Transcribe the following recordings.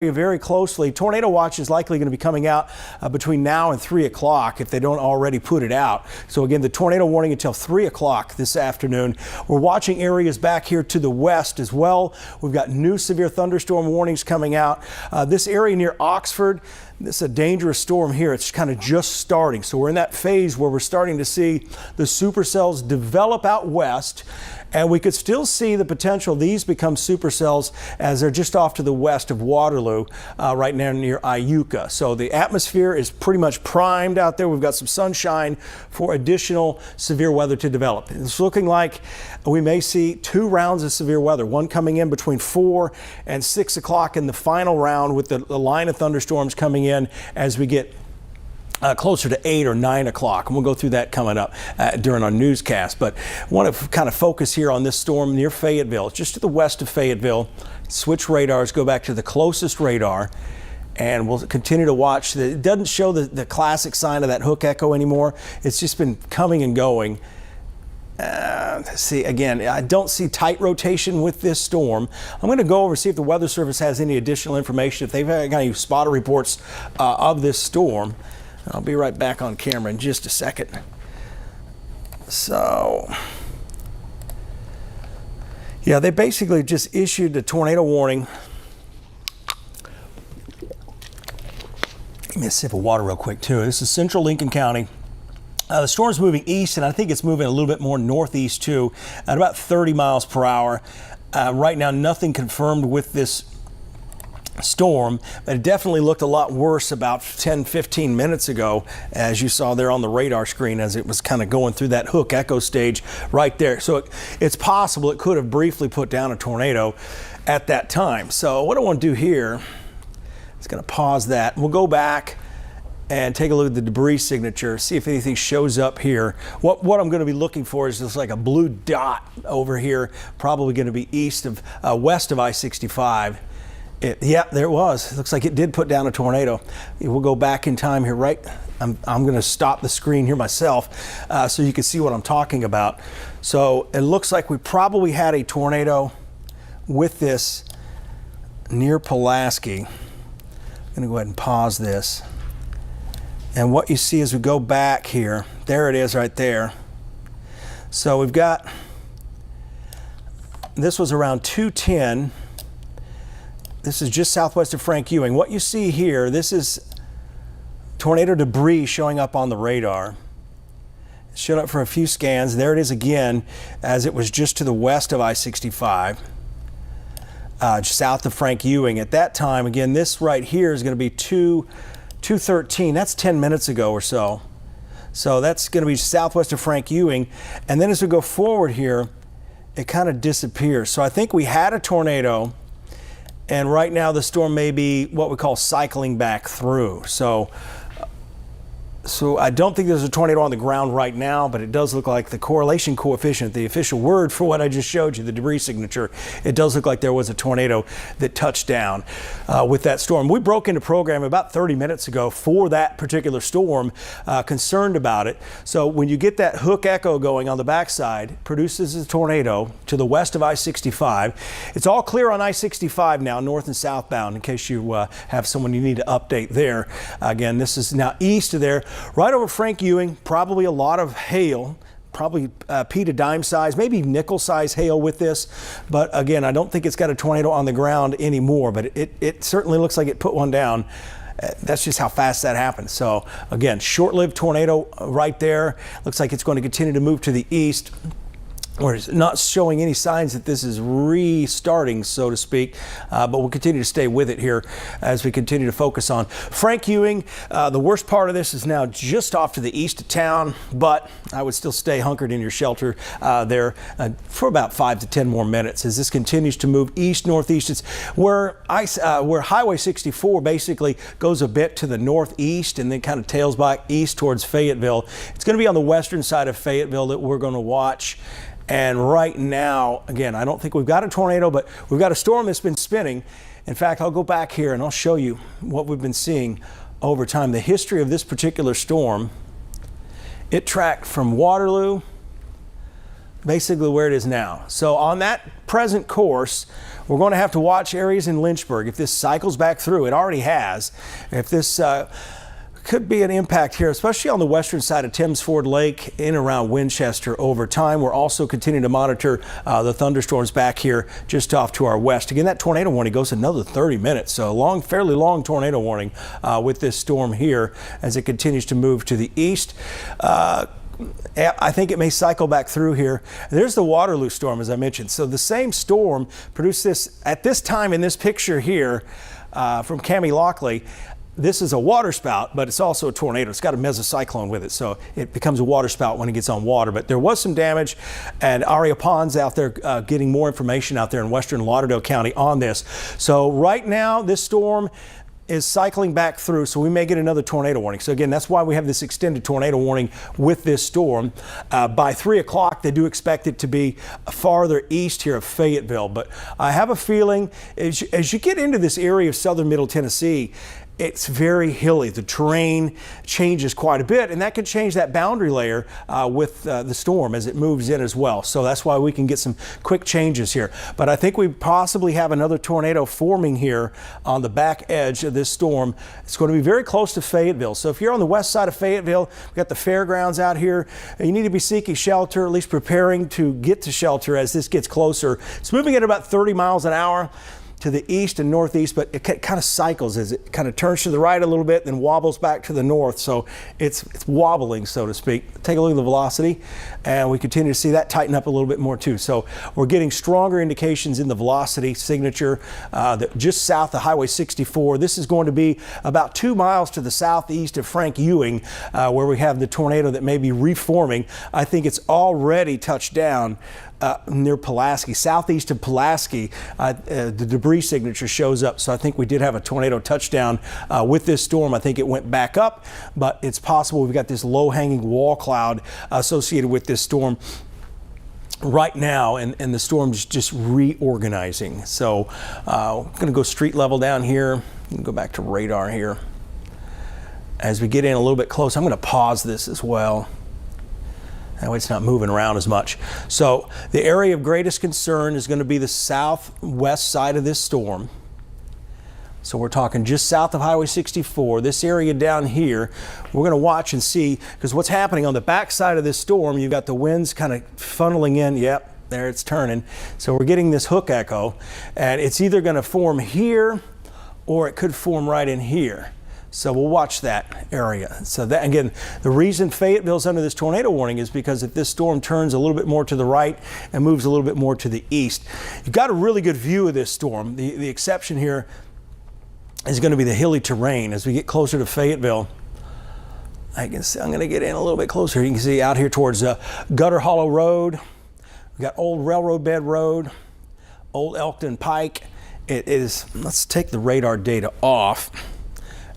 very closely. Tornado watch is likely going to be coming out between now and 3 o'clock if they don't already put it out. So again, the tornado warning until 3 o'clock this afternoon. We're watching areas back here to the west as well. We've got new severe thunderstorm warnings coming out. This area near Oxford, this is a dangerous storm here. It's kind of just starting. So we're in that phase where we're starting to see the supercells develop out west. And we could still see the potential these become supercells as they're just off to the west of Waterloo, right now near Iuka. So the atmosphere is pretty much primed out there. We've got some sunshine for additional severe weather to develop. It's looking like we may see 2 rounds of severe weather, one coming in between 4 and 6 o'clock in the final round, with the line of thunderstorms coming in as we get closer to 8 or 9 o'clock, and we'll go through that coming up during our newscast. But I want to kind of focus here on this storm near Fayetteville. It's just to the west of Fayetteville. Switch radars, go back to the closest radar, and we'll continue to watch. It doesn't show the classic sign of that hook echo anymore. It's just been coming and going. See, again, I don't see tight rotation with this storm. I'm going to go over and see if the Weather Service has any additional information, if they've got any spotter reports of this storm. I'll be right back on camera in just a second. So, yeah, they basically just issued a tornado warning. Let me sip of water real quick, too. This is central Lincoln County. The storm's moving east, and I think it's moving a little bit more northeast, too, at about 30 miles per hour. Right now, nothing confirmed with this storm, but it definitely looked a lot worse about 10-15 minutes ago, as you saw there on the radar screen, as it was kind of going through that hook echo stage right there. So it's possible it could have briefly put down a tornado at that time. So what I want to do here is going to pause that. We'll go back and take a look at the debris signature, see if anything shows up here. What I'm going to be looking for is just like a blue dot over here, probably going to be west of I-65. Yeah, there it was. It looks like it did put down a tornado. We'll go back in time here, right? I'm going to stop the screen here myself so you can see what I'm talking about. So it looks like we probably had a tornado with this near Pulaski. I'm going to go ahead and pause this. And what you see as we go back here, there it is right there. So we've got, this was around 2:10. This is just southwest of Frank Ewing. What you see here, this is tornado debris showing up on the radar. It showed up for a few scans. There it is again, as it was just to the west of I-65, just south of Frank Ewing. At that time, again, this right here is going to be 2:13. That's 10 minutes ago or so. So that's going to be southwest of Frank Ewing. And then as we go forward here, it kind of disappears. So I think we had a tornado, and right now the storm may be what we call cycling back through. So I don't think there's a tornado on the ground right now, but it does look like the correlation coefficient, the official word for what I just showed you, the debris signature, it does look like there was a tornado that touched down with that storm. We broke into program about 30 minutes ago for that particular storm, concerned about it. So when you get that hook echo going on the backside, it produces a tornado to the west of I-65. It's all clear on I-65 now, north and southbound, in case you have someone you need to update there. Again, this is now east of there. Right over Frank Ewing, probably a lot of hail, probably pea to dime size, maybe nickel size hail with this. But again, I don't think it's got a tornado on the ground anymore, but it certainly looks like it put one down. That's just how fast that happened. So again, short-lived tornado right there. Looks like it's going to continue to move to the east. We're not showing any signs that this is restarting, so to speak, but we'll continue to stay with it here as we continue to focus on Frank Ewing. The worst part of this is now just off to the east of town, but I would still stay hunkered in your shelter there for about 5 to 10 more minutes as this continues to move east-northeast. It's where Highway 64 basically goes a bit to the northeast and then kind of tails back east towards Fayetteville. It's going to be on the western side of Fayetteville that we're going to watch. And right now, again, I don't think we've got a tornado, but we've got a storm that's been spinning. In fact, I'll go back here and I'll show you what we've been seeing over time. The history of this particular storm, it tracked from Waterloo basically where it is now. So on that present course, we're going to have to watch areas in Lynchburg. If this cycles back through, it already has. If this could be an impact here, especially on the western side of Thames Ford Lake in around Winchester over time. We're also continuing to monitor the thunderstorms back here just off to our west. Again, that tornado warning goes another 30 minutes, so a long, fairly long tornado warning with this storm here as it continues to move to the east. I think it may cycle back through here. There's the Waterloo storm, as I mentioned. So the same storm produced this at this time in this picture here from Cami Lockley. This is a waterspout, but it's also a tornado. It's got a mesocyclone with it, so it becomes a waterspout when it gets on water. But there was some damage, and Aria Pond's out there getting more information out there in western Lauderdale County on this. So right now, this storm is cycling back through, so we may get another tornado warning. So again, that's why we have this extended tornado warning with this storm. By 3 o'clock, they do expect it to be farther east here of Fayetteville. But I have a feeling as you get into this area of southern Middle Tennessee, it's very hilly. The terrain changes quite a bit, and that could change that boundary layer with the storm as it moves in as well. So that's why we can get some quick changes here. But I think we possibly have another tornado forming here on the back edge of this storm. It's going to be very close to Fayetteville. So if you're on the west side of Fayetteville, we've got the fairgrounds out here. You need to be seeking shelter, at least preparing to get to shelter as this gets closer. It's moving at about 30 miles an hour to the east and northeast, but it kind of cycles as it kind of turns to the right a little bit, then wobbles back to the north. So it's wobbling, so to speak. Take a look at the velocity, and we continue to see that tighten up a little bit more too. So we're getting stronger indications in the velocity signature just south of Highway 64. This is going to be about 2 miles to the southeast of Frank Ewing, where we have the tornado that may be reforming. I think it's already touched down near Pulaski, southeast of Pulaski. The debris signature shows up, so I think we did have a tornado touchdown with this storm. I think it went back up, but it's possible we've got this low-hanging wall cloud associated with this storm right now, and the storm's just reorganizing. So I'm going to go street level down here and go back to radar here. As we get in a little bit close, I'm going to pause this as well. That way it's not moving around as much. So the area of greatest concern is going to be the southwest side of this storm. So we're talking just south of Highway 64. This area down here, we're going to watch and see, because what's happening on the back side of this storm, you've got the winds kind of funneling in. Yep, there it's turning. So we're getting this hook echo, and it's either going to form here or it could form right in here. So we'll watch that area. So that, again, the reason Fayetteville's under this tornado warning is because if this storm turns a little bit more to the right and moves a little bit more to the east, you've got a really good view of this storm. The exception here is going to be the hilly terrain. As we get closer to Fayetteville, I'm going to get in a little bit closer. You can see out here towards Gutter Hollow Road. We've got Old Railroad Bed Road, Old Elkton Pike. It is, let's take the radar data off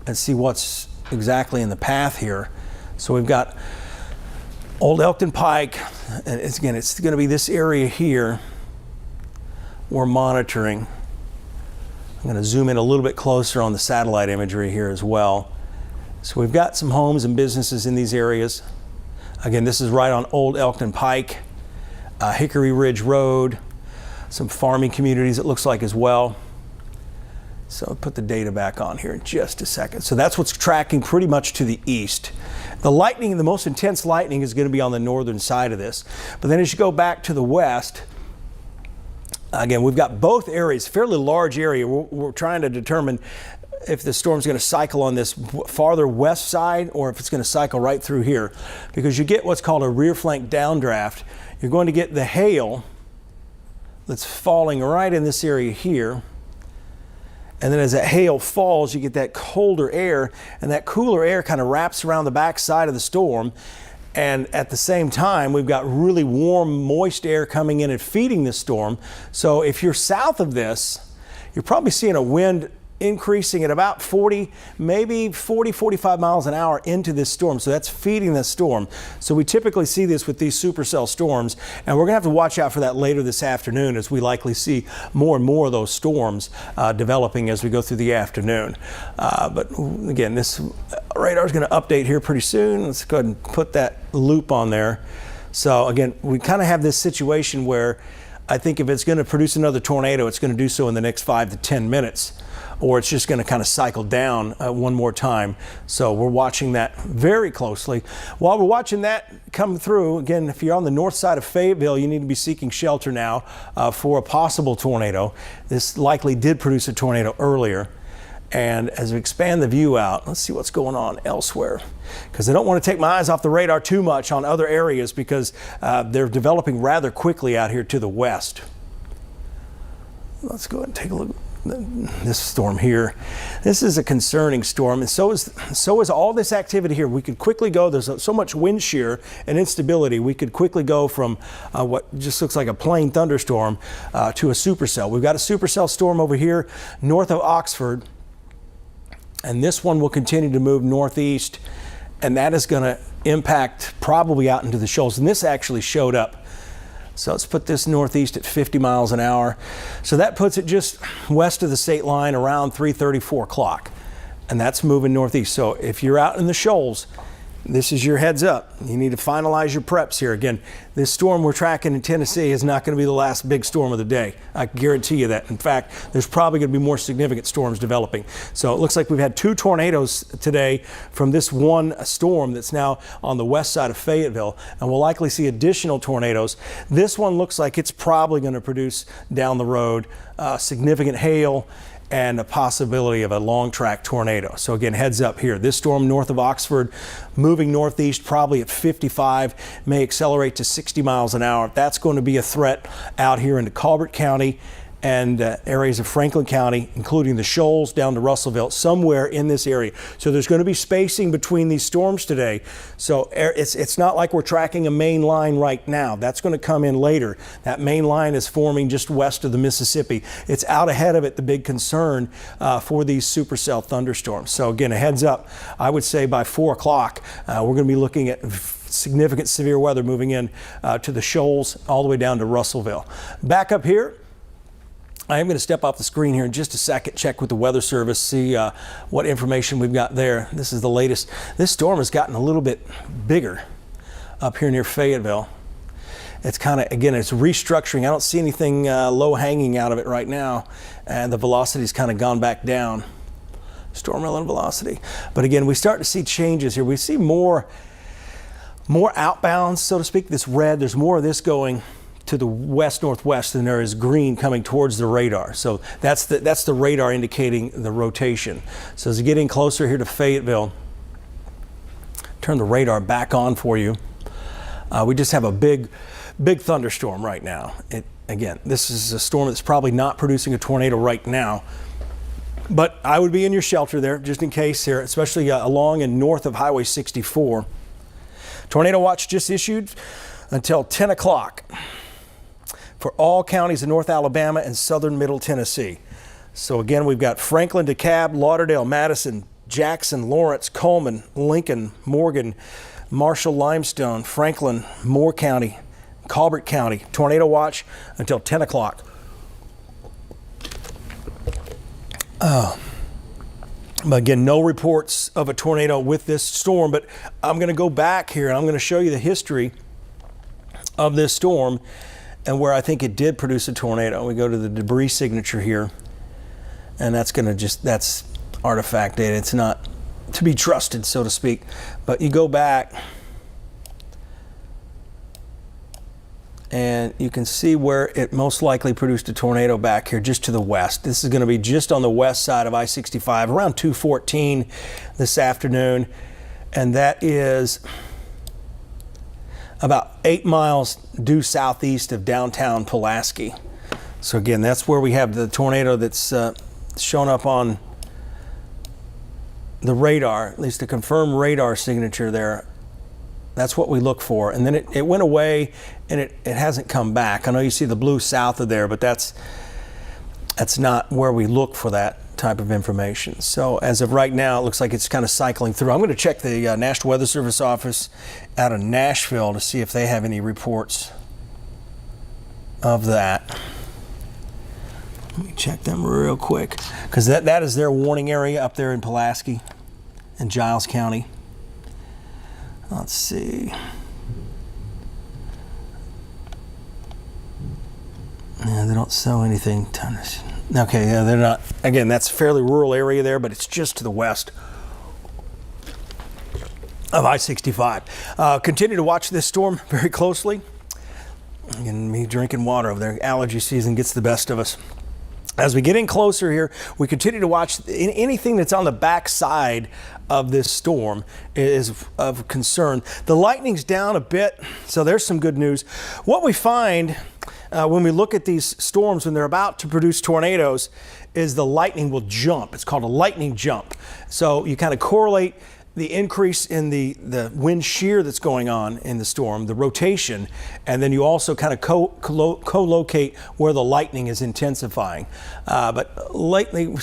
and see what's exactly in the path here. So we've got Old Elkton Pike, and it's going to be this area here we're monitoring. I'm going to zoom in a little bit closer on the satellite imagery here as well. So we've got some homes and businesses in these areas. Again, this is right on Old Elkton Pike, Hickory Ridge Road, some farming communities it looks like as well. So I'll put the data back on here in just a second. So that's what's tracking pretty much to the east. The lightning, the most intense lightning is going to be on the northern side of this. But then as you go back to the west, again, we've got both areas, fairly large area. We're trying to determine if the storm's going to cycle on this farther west side or if it's going to cycle right through here. Because you get what's called a rear flank downdraft. You're going to get the hail that's falling right in this area here. And then as that hail falls, you get that colder air, and that cooler air kind of wraps around the back side of the storm. And at the same time, we've got really warm, moist air coming in and feeding this storm. So if you're south of this, you're probably seeing a wind increasing at about 40, maybe 40, 45 miles an hour into this storm. So that's feeding this storm. So we typically see this with these supercell storms, and we're going to have to watch out for that later this afternoon as we likely see more and more of those storms developing as we go through the afternoon. But again, this radar is going to update here pretty soon. Let's go ahead and put that loop on there. So again, we kind of have this situation where I think if it's going to produce another tornado, it's going to do so in the next 5 to 10 minutes, or it's just going to kind of cycle down one more time. So we're watching that very closely. While we're watching that come through, again, if you're on the north side of Fayetteville, you need to be seeking shelter now for a possible tornado. This likely did produce a tornado earlier. And as we expand the view out, let's see what's going on elsewhere. Because I don't want to take my eyes off the radar too much on other areas, because they're developing rather quickly out here to the west. Let's go ahead and take a look at this storm here. This is a concerning storm, and so is all this activity here. We could quickly go, there's so much wind shear and instability, we could quickly go from what just looks like a plain thunderstorm to a supercell. We've got a supercell storm over here north of Oxford. And this one will continue to move northeast, and that is going to impact probably out into the shoals. And this actually showed up. So let's put this northeast at 50 miles an hour. So that puts it just west of the state line around 3:30, 4 o'clock. And that's moving northeast. So if you're out in the shoals, this is your heads up. You need to finalize your preps here. Again, this storm we're tracking in Tennessee is not going to be the last big storm of the day. I guarantee you that. In fact, there's probably going to be more significant storms developing. So it looks like we've had 2 tornadoes today from this one storm that's now on the west side of Fayetteville, and we'll likely see additional tornadoes. This one looks like it's probably going to produce down the road significant hail and a possibility of a long track tornado. So again, heads up here. This storm north of Oxford, moving northeast probably at 55, may accelerate to 60 miles an hour. That's going to be a threat out here into Colbert County and areas of Franklin County, including the shoals down to Russellville, somewhere in this area. So there's going to be spacing between these storms today. So it's not like we're tracking a main line right now. That's going to come in later. That main line is forming just west of the Mississippi. It's out ahead of it, the big concern for these supercell thunderstorms. So again, a heads up, I would say by 4 o'clock, we're going to be looking at significant severe weather moving in to the shoals all the way down to Russellville. Back up here, I am going to step off the screen here in just a second, check with the Weather Service, see what information we've got there. This is the latest. This storm has gotten a little bit bigger up here near Fayetteville. It's kind of, again, it's restructuring. I don't see anything low hanging out of it right now, and the velocity's kind of gone back down. Storm relevant velocity. But again, we start to see changes here. We see more outbounds, so to speak. This red, there's more of this going to the west-northwest than there is green coming towards the radar. So that's the radar indicating the rotation. So as we get in closer here to Fayetteville, turn the radar back on for you. We just have a big thunderstorm right now. Again, this is a storm that's probably not producing a tornado right now, but I would be in your shelter there just in case here, especially along and north of Highway 64. Tornado watch just issued until 10 o'clock. For all counties in North Alabama and southern Middle Tennessee. So again, we've got Franklin, DeKalb, Lauderdale, Madison, Jackson, Lawrence, Coleman, Lincoln, Morgan, Marshall, Limestone, Franklin, Moore County, Colbert County. Tornado watch until 10 o'clock. But again, no reports of a tornado with this storm, but I'm going to go back here and I'm going to show you the history of this storm and where I think it did produce a tornado. We go to the debris signature here, and that's that's artifact data. It's not to be trusted, so to speak. But you go back, and you can see where it most likely produced a tornado back here just to the west. This is going to be just on the west side of I-65, around 2:14 this afternoon, and that is about 8 miles due southeast of downtown Pulaski. So again, that's where we have the tornado that's shown up on the radar, at least the confirmed radar signature there. That's what we look for. And then it went away and it hasn't come back. I know you see the blue south of there, but that's not where we look for that type of information. So as of right now, it looks like it's kind of cycling through. I'm going to check the National Weather Service office out of Nashville to see if they have any reports of that. Let me check them real quick, because that is their warning area up there in Pulaski and Giles County. Let's see. Yeah, they don't show anything. Okay, yeah, they're not. Again, that's a fairly rural area there, but it's just to the west of I-65. Continue to watch this storm very closely. And me drinking water over there. Allergy season gets the best of us. As we get in closer here, we continue to watch anything that's on the back side of this storm is of concern. The lightning's down a bit, so there's some good news. What we find when we look at these storms when they're about to produce tornadoes is the lightning will jump. It's called a lightning jump. So you kind of correlate the increase in the wind shear that's going on in the storm, the rotation, and then you also kind of co-locate where the lightning is intensifying. But lately,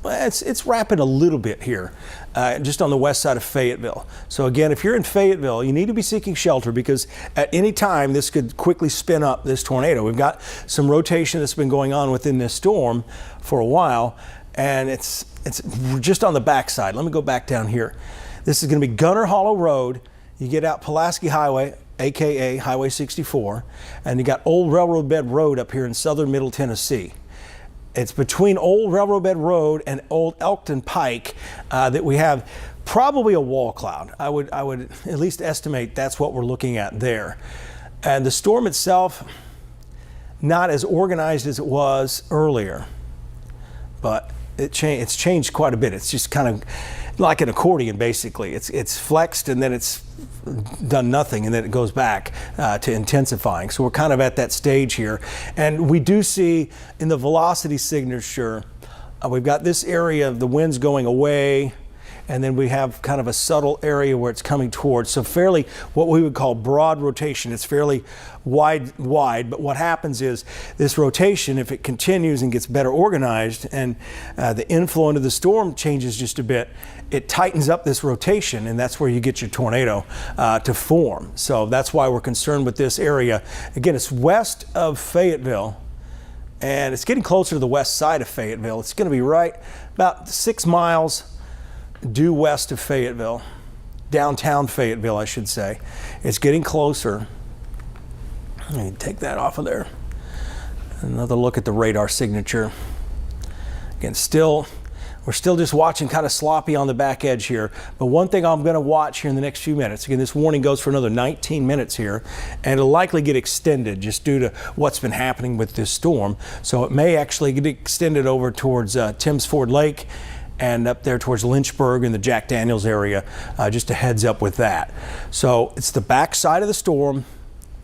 it's rapid a little bit here, just on the west side of Fayetteville. So again, if you're in Fayetteville, you need to be seeking shelter because at any time this could quickly spin up this tornado. We've got some rotation that's been going on within this storm for a while, and it's just on the backside. Let me go back down here. This is going to be Gunner Hollow Road. You get out Pulaski Highway, aka Highway 64, and you got Old Railroad Bed Road up here in southern Middle Tennessee. It's between Old Railroad Bed Road and Old Elkton Pike that we have probably a wall cloud. I would at least estimate that's what we're looking at there. And the storm itself, not as organized as it was earlier, but it's changed quite a bit. It's just kind of like an accordion, basically. It's flexed and then it's done nothing and then it goes back to intensifying. So we're kind of at that stage here. And we do see in the velocity signature, we've got this area of the winds going away, and then we have kind of a subtle area where it's coming towards. So fairly what we would call broad rotation. It's fairly wide, but what happens is this rotation, if it continues and gets better organized and the inflow into the storm changes just a bit, it tightens up this rotation, and that's where you get your tornado to form. So that's why we're concerned with this area. Again, it's west of Fayetteville, and it's getting closer to the west side of Fayetteville. It's going to be right about 6 miles due west of Fayetteville, downtown Fayetteville, I should say. It's getting closer. Let me take that off of there. Another look at the radar signature. Again, we're still just watching kind of sloppy on the back edge here. But one thing I'm going to watch here in the next few minutes, again, this warning goes for another 19 minutes here, and it'll likely get extended just due to what's been happening with this storm. So it may actually get extended over towards Timms Ford Lake and up there towards Lynchburg and the Jack Daniels area, just a heads up with that. So it's the back side of the storm.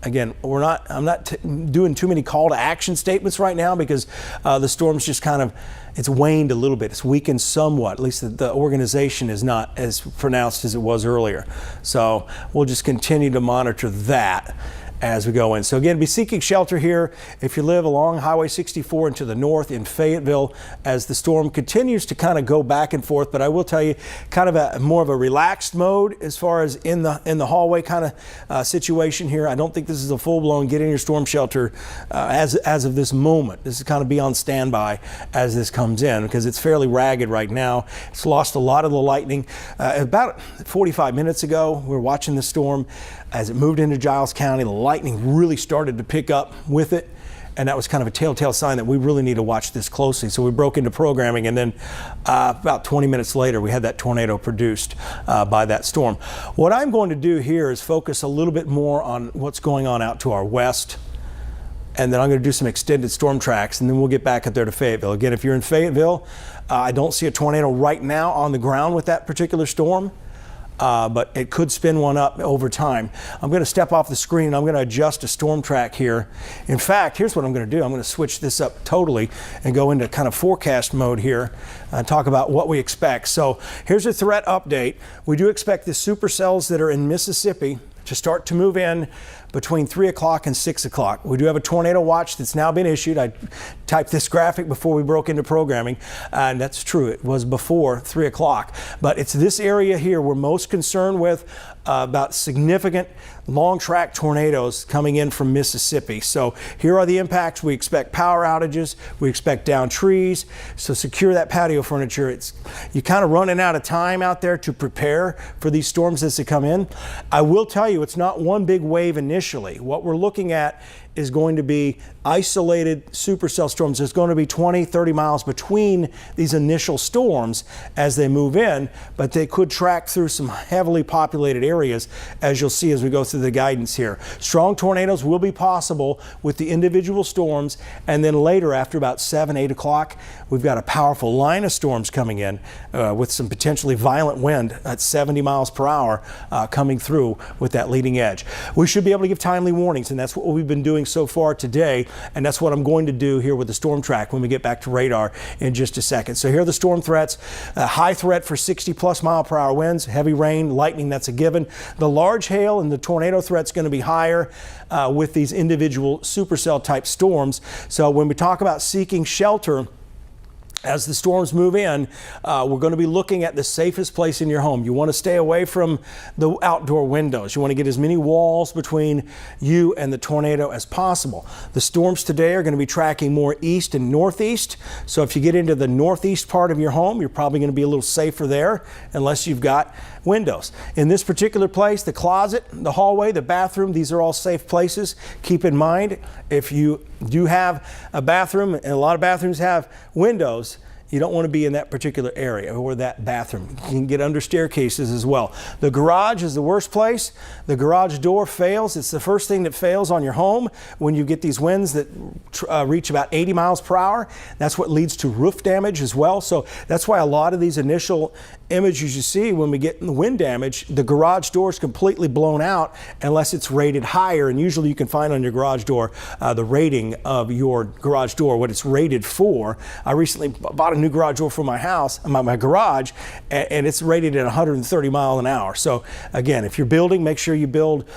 Again, I'm not doing too many call to action statements right now because the storm's just kind of, it's waned a little bit. It's weakened somewhat. At least the organization is not as pronounced as it was earlier. So we'll just continue to monitor that as we go in. So again, be seeking shelter here if you live along Highway 64 and to the north in Fayetteville as the storm continues to kind of go back and forth. But I will tell you, kind of more of a relaxed mode as far as in the hallway kind of situation here. I don't think this is a full-blown get in your storm shelter as of this moment. This is kind of be on standby as this comes in because it's fairly ragged right now. It's lost a lot of the lightning. About 45 minutes ago, we were watching the storm. As it moved into Giles County, the lightning really started to pick up with it, and that was kind of a telltale sign that we really need to watch this closely. So we broke into programming, and then about 20 minutes later, we had that tornado produced by that storm. What I'm going to do here is focus a little bit more on what's going on out to our west, and then I'm going to do some extended storm tracks, and then we'll get back up there to Fayetteville. Again, if you're in Fayetteville, I don't see a tornado right now on the ground with that particular storm. But it could spin one up over time. I'm going to step off the screen and I'm going to adjust a storm track here. In fact, here's what I'm going to do. I'm going to switch this up totally and go into kind of forecast mode here and talk about what we expect. So here's a threat update. We do expect the supercells that are in Mississippi to start to move in between 3 o'clock and 6 o'clock. We do have a tornado watch that's now been issued. I typed this graphic before we broke into programming, and that's true. It was before 3 o'clock. But it's this area here we're most concerned with about significant long track tornadoes coming in from Mississippi. So here are the impacts. We expect power outages. We expect downed trees. So secure that patio furniture. You're kind of running out of time out there to prepare for these storms as they come in. I will tell you, it's not one big wave initially. What we're looking at is going to be isolated supercell storms. There's going to be 20, 30 miles between these initial storms as they move in, but they could track through some heavily populated areas, as you'll see as we go through the guidance here. Strong tornadoes will be possible with the individual storms, and then later after about 7, 8 o'clock, we've got a powerful line of storms coming in with some potentially violent wind at 70 miles per hour coming through with that leading edge. We should be able to give timely warnings, and that's what we've been doing so far today, and that's what I'm going to do here with the storm track when we get back to radar in just a second. So here are the storm threats. High threat for 60+ mile per hour winds, heavy rain, lightning, that's a given. The large hail and the tornado threat's going to be higher with these individual supercell type storms. So when we talk about seeking shelter, as the storms move in, we're going to be looking at the safest place in your home. You want to stay away from the outdoor windows. You want to get as many walls between you and the tornado as possible. The storms today are going to be tracking more east and northeast. So if you get into the northeast part of your home, you're probably going to be a little safer there unless you've got windows. In this particular place, the closet, the hallway, the bathroom, these are all safe places. Keep in mind, if you do have a bathroom, and a lot of bathrooms have windows, you don't want to be in that particular area or that bathroom. You can get under staircases as well. The garage is the worst place. The garage door fails. It's the first thing that fails on your home when you get these winds that reach about 80 miles per hour. That's what leads to roof damage as well. So that's why a lot of these initial images you see when we get in the wind damage, the garage door is completely blown out unless it's rated higher. And usually you can find on your garage door the rating of your garage door, what it's rated for. I recently bought a new garage door for my house, my garage, and it's rated at 130 miles an hour. So again, if you're building, make sure you build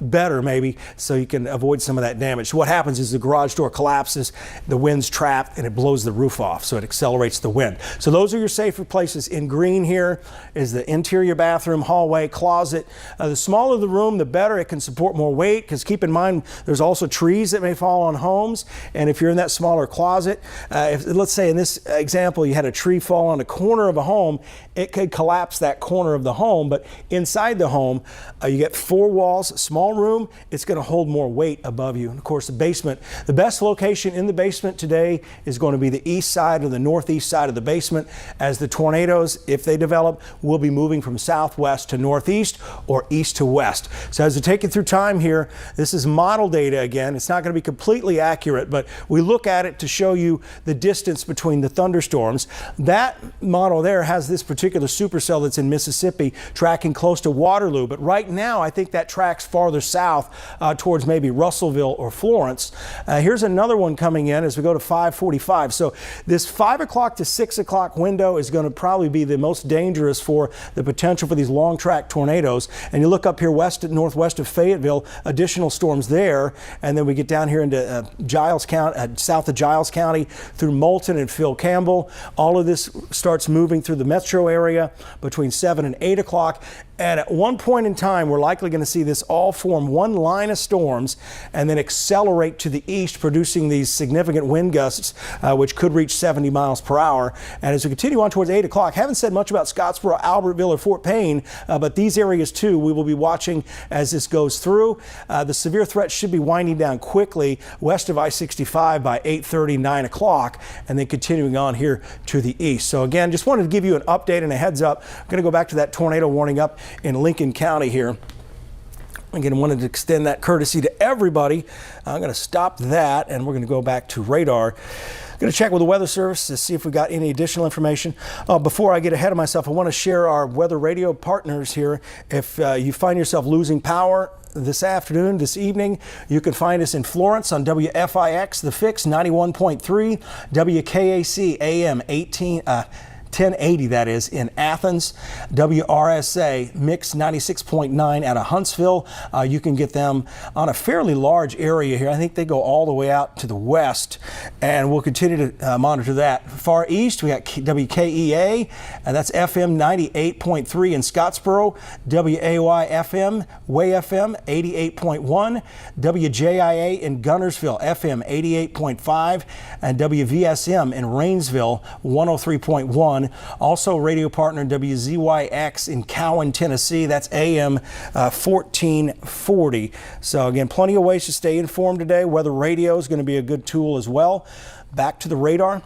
better maybe so you can avoid some of that damage. So what happens is the garage door collapses, the wind's trapped, and it blows the roof off, so it accelerates the wind. So those are your safer places. In green here is the interior bathroom, hallway, closet. The smaller the room, the better. It can support more weight, because keep in mind there's also trees that may fall on homes, and if you're in that smaller closet, let's say in this example you had a tree fall on a corner of a home, it could collapse that corner of the home. But inside the home, you get 4 walls, small room, it's going to hold more weight above you. And of course the basement, the best location in the basement today is going to be the east side or the northeast side of the basement, as the tornadoes, if they develop, will be moving from southwest to northeast or east to west. So as we take you through time here, this is model data again. It's not going to be completely accurate, but we look at it to show you the distance between the thunderstorms. That model there has this particular supercell that's in Mississippi tracking close to Waterloo, but right now I think that tracks farther south towards maybe Russellville or Florence. Here's another one coming in as we go to 5:45. So this 5 o'clock to 6 o'clock window is going to probably be the most dangerous for the potential for these long track tornadoes. And you look up here west and northwest of Fayetteville, additional storms there, and then we get down here into Giles County, south of Giles County, through Moulton and Phil Campbell. All of this starts moving through the metro area between 7 and 8 o'clock. And at one point in time, we're likely going to see this all form one line of storms and then accelerate to the east, producing these significant wind gusts, which could reach 70 miles per hour. And as we continue on towards 8 o'clock, haven't said much about Scottsboro, Albertville, or Fort Payne, but these areas too, we will be watching as this goes through. The severe threat should be winding down quickly west of I-65 by 8:30, 9 o'clock, and then continuing on here to the east. So again, just wanted to give you an update and a heads up. I'm going to go back to that tornado warning up in Lincoln County here. Again, I wanted to extend that courtesy to everybody. I'm going to stop that, and we're going to go back to radar. I'm going to check with the Weather Service to see if we got any additional information. Before I get ahead of myself, I want to share our weather radio partners here. If you find yourself losing power this afternoon, this evening, you can find us in Florence on WFIX, The Fix 91.3, WKAC AM 1080, that is, in Athens, WRSA Mix 96.9 out of Huntsville. You can get them on a fairly large area here. I think they go all the way out to the west, and we'll continue to monitor that. Far east, we got WKEA, and that's FM 98.3 in Scottsboro, WAY FM, Way FM 88.1, WJIA in Gunnersville, FM 88.5, and WVSM in Rainsville 103.1. 1. Also radio partner WZYX in Cowan, Tennessee. That's AM 1440. So again, plenty of ways to stay informed today. Weather radio is going to be a good tool as well. Back to the radar.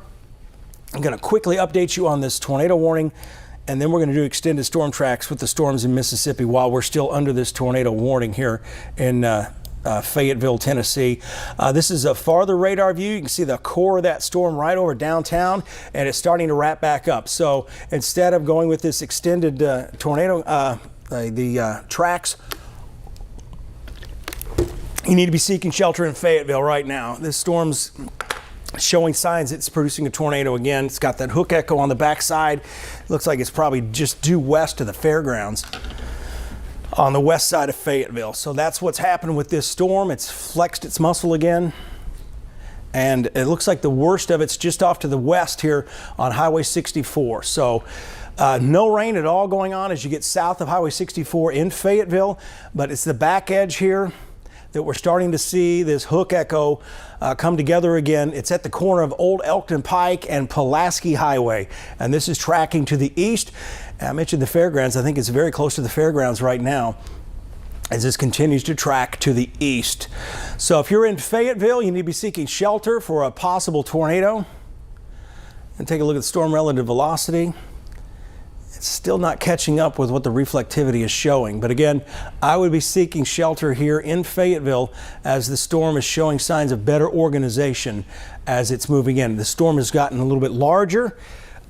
I'm going to quickly update you on this tornado warning, and then we're going to do extended storm tracks with the storms in Mississippi while we're still under this tornado warning here in Fayetteville, Tennessee. This is a farther radar view. You can see the core of that storm right over downtown, and it's starting to wrap back up. So instead of going with this extended tornado, the tracks, you need to be seeking shelter in Fayetteville right now. This storm's showing signs it's producing a tornado again. It's got that hook echo on the backside. Looks like it's probably just due west of the fairgrounds on the west side of Fayetteville. So that's what's happened with this storm. It's flexed its muscle again. And it looks like the worst of it's just off to the west here on Highway 64. So no rain at all going on as you get south of Highway 64 in Fayetteville, but it's the back edge here that we're starting to see this hook echo come together again. It's at the corner of Old Elkton Pike and Pulaski Highway, and this is tracking to the east. I mentioned the fairgrounds. I think it's very close to the fairgrounds right now as this continues to track to the east. So if you're in Fayetteville, you need to be seeking shelter for a possible tornado. And take a look at the storm relative velocity. It's still not catching up with what the reflectivity is showing. But again, I would be seeking shelter here in Fayetteville as the storm is showing signs of better organization as it's moving in. The storm has gotten a little bit larger,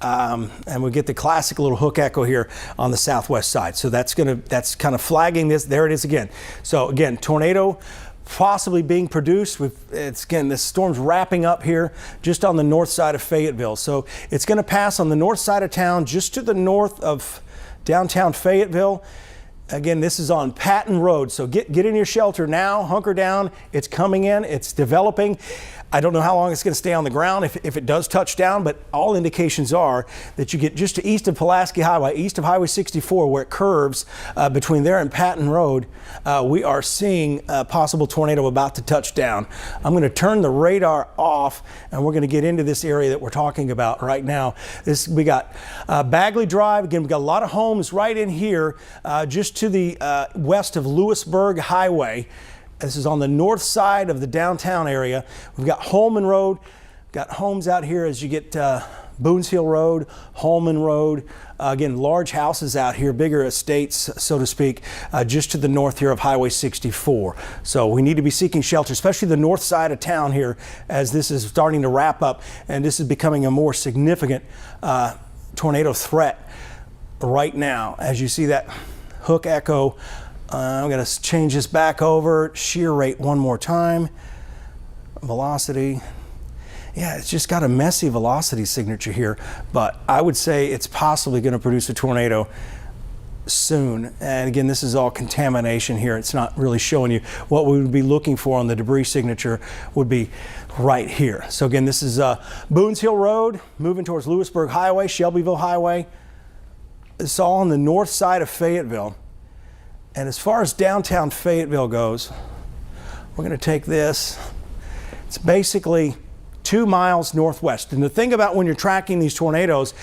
and we get the classic little hook echo here on the southwest side. So that's kind of flagging this. There it is again. So again, tornado possibly being produced. This storm's wrapping up here just on the north side of Fayetteville. So it's going to pass on the north side of town, just to the north of downtown Fayetteville. Again, this is on Patton Road. So get in your shelter now, hunker down. It's coming in, it's developing. I don't know how long it's going to stay on the ground if it does touch down, but all indications are that you get just to east of Pulaski Highway, east of Highway 64, where it curves between there and Patton Road. We are seeing a possible tornado about to touch down. I'm going to turn the radar off, and we're going to get into this area that we're talking about right now. We got Bagley Drive. Again, we got a lot of homes right in here, just to the west of Lewisburg Highway. This is on the north side of the downtown area. We've got Holman Road, got homes out here as you get Boones Hill Road, Holman Road. Again, large houses out here, bigger estates, so to speak, just to the north here of Highway 64. So we need to be seeking shelter, especially the north side of town here, as this is starting to wrap up, and this is becoming a more significant tornado threat right now. As you see that hook echo, I'm going to change this back over, shear rate one more time, velocity. Yeah, it's just got a messy velocity signature here, but I would say it's possibly going to produce a tornado soon. And again, this is all contamination here. It's not really showing you what we would be looking for on the debris signature would be right here. So again, this is Boones Hill Road, moving towards Lewisburg Highway, Shelbyville Highway. It's all on the north side of Fayetteville. And as far as downtown Fayetteville goes, we're going to take this. It's basically 2 miles northwest. And the thing about when you're tracking these tornadoes,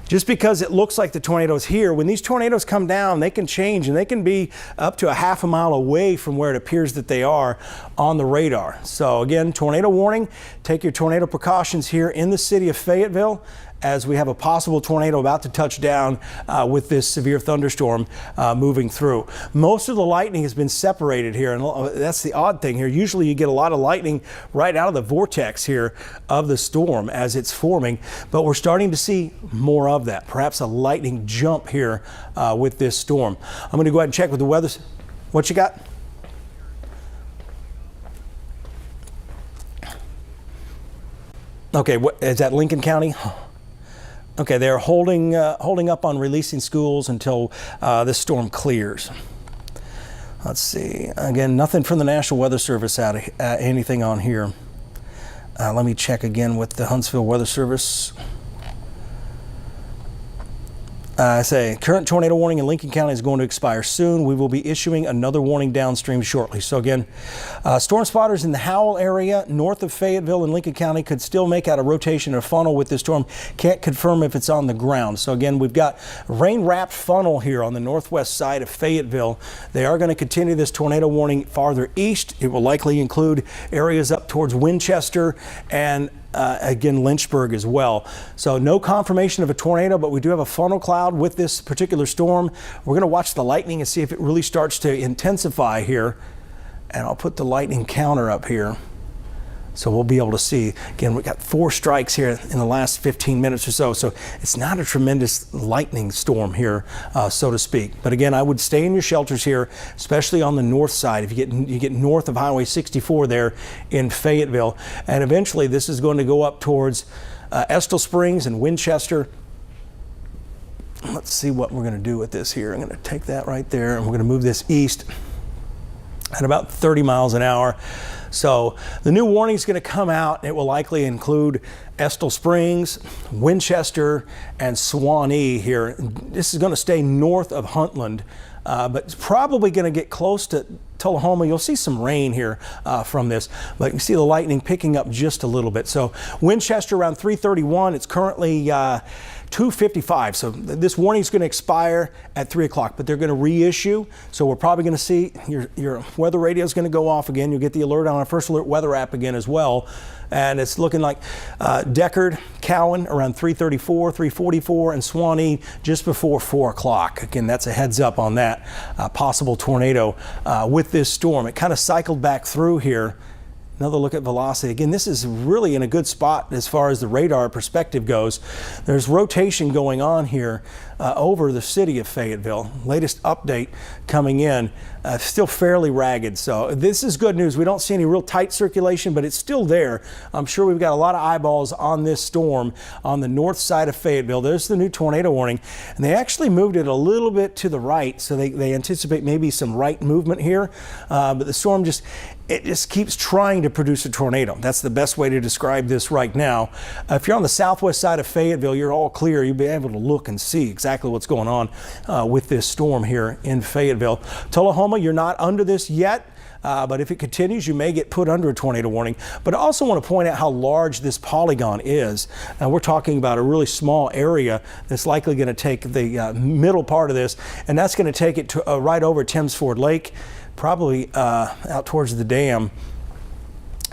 just because it looks like the tornado's here, when these tornadoes come down, they can change and they can be up to a half a mile away from where it appears that they are on the radar. So again, tornado warning, take your tornado precautions here in the city of Fayetteville as we have a possible tornado about to touch down with this severe thunderstorm moving through. Most of the lightning has been separated here, and that's the odd thing here. Usually you get a lot of lightning right out of the vortex here of the storm as it's forming, but we're starting to see more of that, perhaps a lightning jump here with this storm. I'm going to go ahead and check with the weather. What you got? Okay, is that Lincoln County? Okay, they're holding up on releasing schools until this storm clears. Let's see. Again, nothing from the National Weather Service anything on here. Let me check again with the Huntsville Weather Service. Say current tornado warning in Lincoln County is going to expire soon. We will be issuing another warning downstream shortly. So again, storm spotters in the Howell area north of Fayetteville and Lincoln County could still make out a rotation or funnel with this storm. Can't confirm if it's on the ground. So again, we've got rain-wrapped funnel here on the northwest side of Fayetteville. They are going to continue this tornado warning farther east. It will likely include areas up towards Winchester and again, Lynchburg as well. So no confirmation of a tornado, but we do have a funnel cloud with this particular storm. We're going to watch the lightning and see if it really starts to intensify here. And I'll put the lightning counter up here, so we'll be able to see. Again, we got 4 strikes here in the last 15 minutes or so. So it's not a tremendous lightning storm here, so to speak. But again, I would stay in your shelters here, especially on the north side. If you get north of Highway 64 there in Fayetteville, and eventually this is going to go up towards Estill Springs and Winchester. Let's see what we're going to do with this here. I'm going to take that right there, and we're going to move this east at about 30 miles an hour. So the new warning is going to come out. It will likely include Estill Springs, Winchester, and Suwanee here. This is going to stay north of Huntland, but it's probably going to get close to Tullahoma. You'll see some rain here from this, but you can see the lightning picking up just a little bit. So Winchester around 3:31. It's currently 2:55. So this warning is going to expire at 3 o'clock, but they're going to reissue. So we're probably going to see your weather radio is going to go off again. You'll get the alert on our First Alert weather app again as well. And it's looking like Deckard, Cowan around 3:34, 3:44, and Suwanee just before 4 o'clock. Again, that's a heads up on that possible tornado with this storm. It kind of cycled back through here. Another look at velocity. Again, this is really in a good spot as far as the radar perspective goes. There's rotation going on here over the city of Fayetteville. Latest update coming in, still fairly ragged. So this is good news. We don't see any real tight circulation, but it's still there. I'm sure we've got a lot of eyeballs on this storm on the north side of Fayetteville. There's the new tornado warning, and they actually moved it a little bit to the right, so they anticipate maybe some right movement here. But the storm just keeps trying to produce a tornado. That's the best way to describe this right now. If you're on the southwest side of Fayetteville, you're all clear. You'll be able to look and see exactly what's going on with this storm here in Fayetteville. Tullahoma, you're not under this yet. But if it continues, you may get put under a tornado warning. But I also want to point out how large this polygon is. And we're talking about a really small area that's likely going to take the middle part of this, and that's going to take it to right over Thames Ford Lake, probably out towards the dam.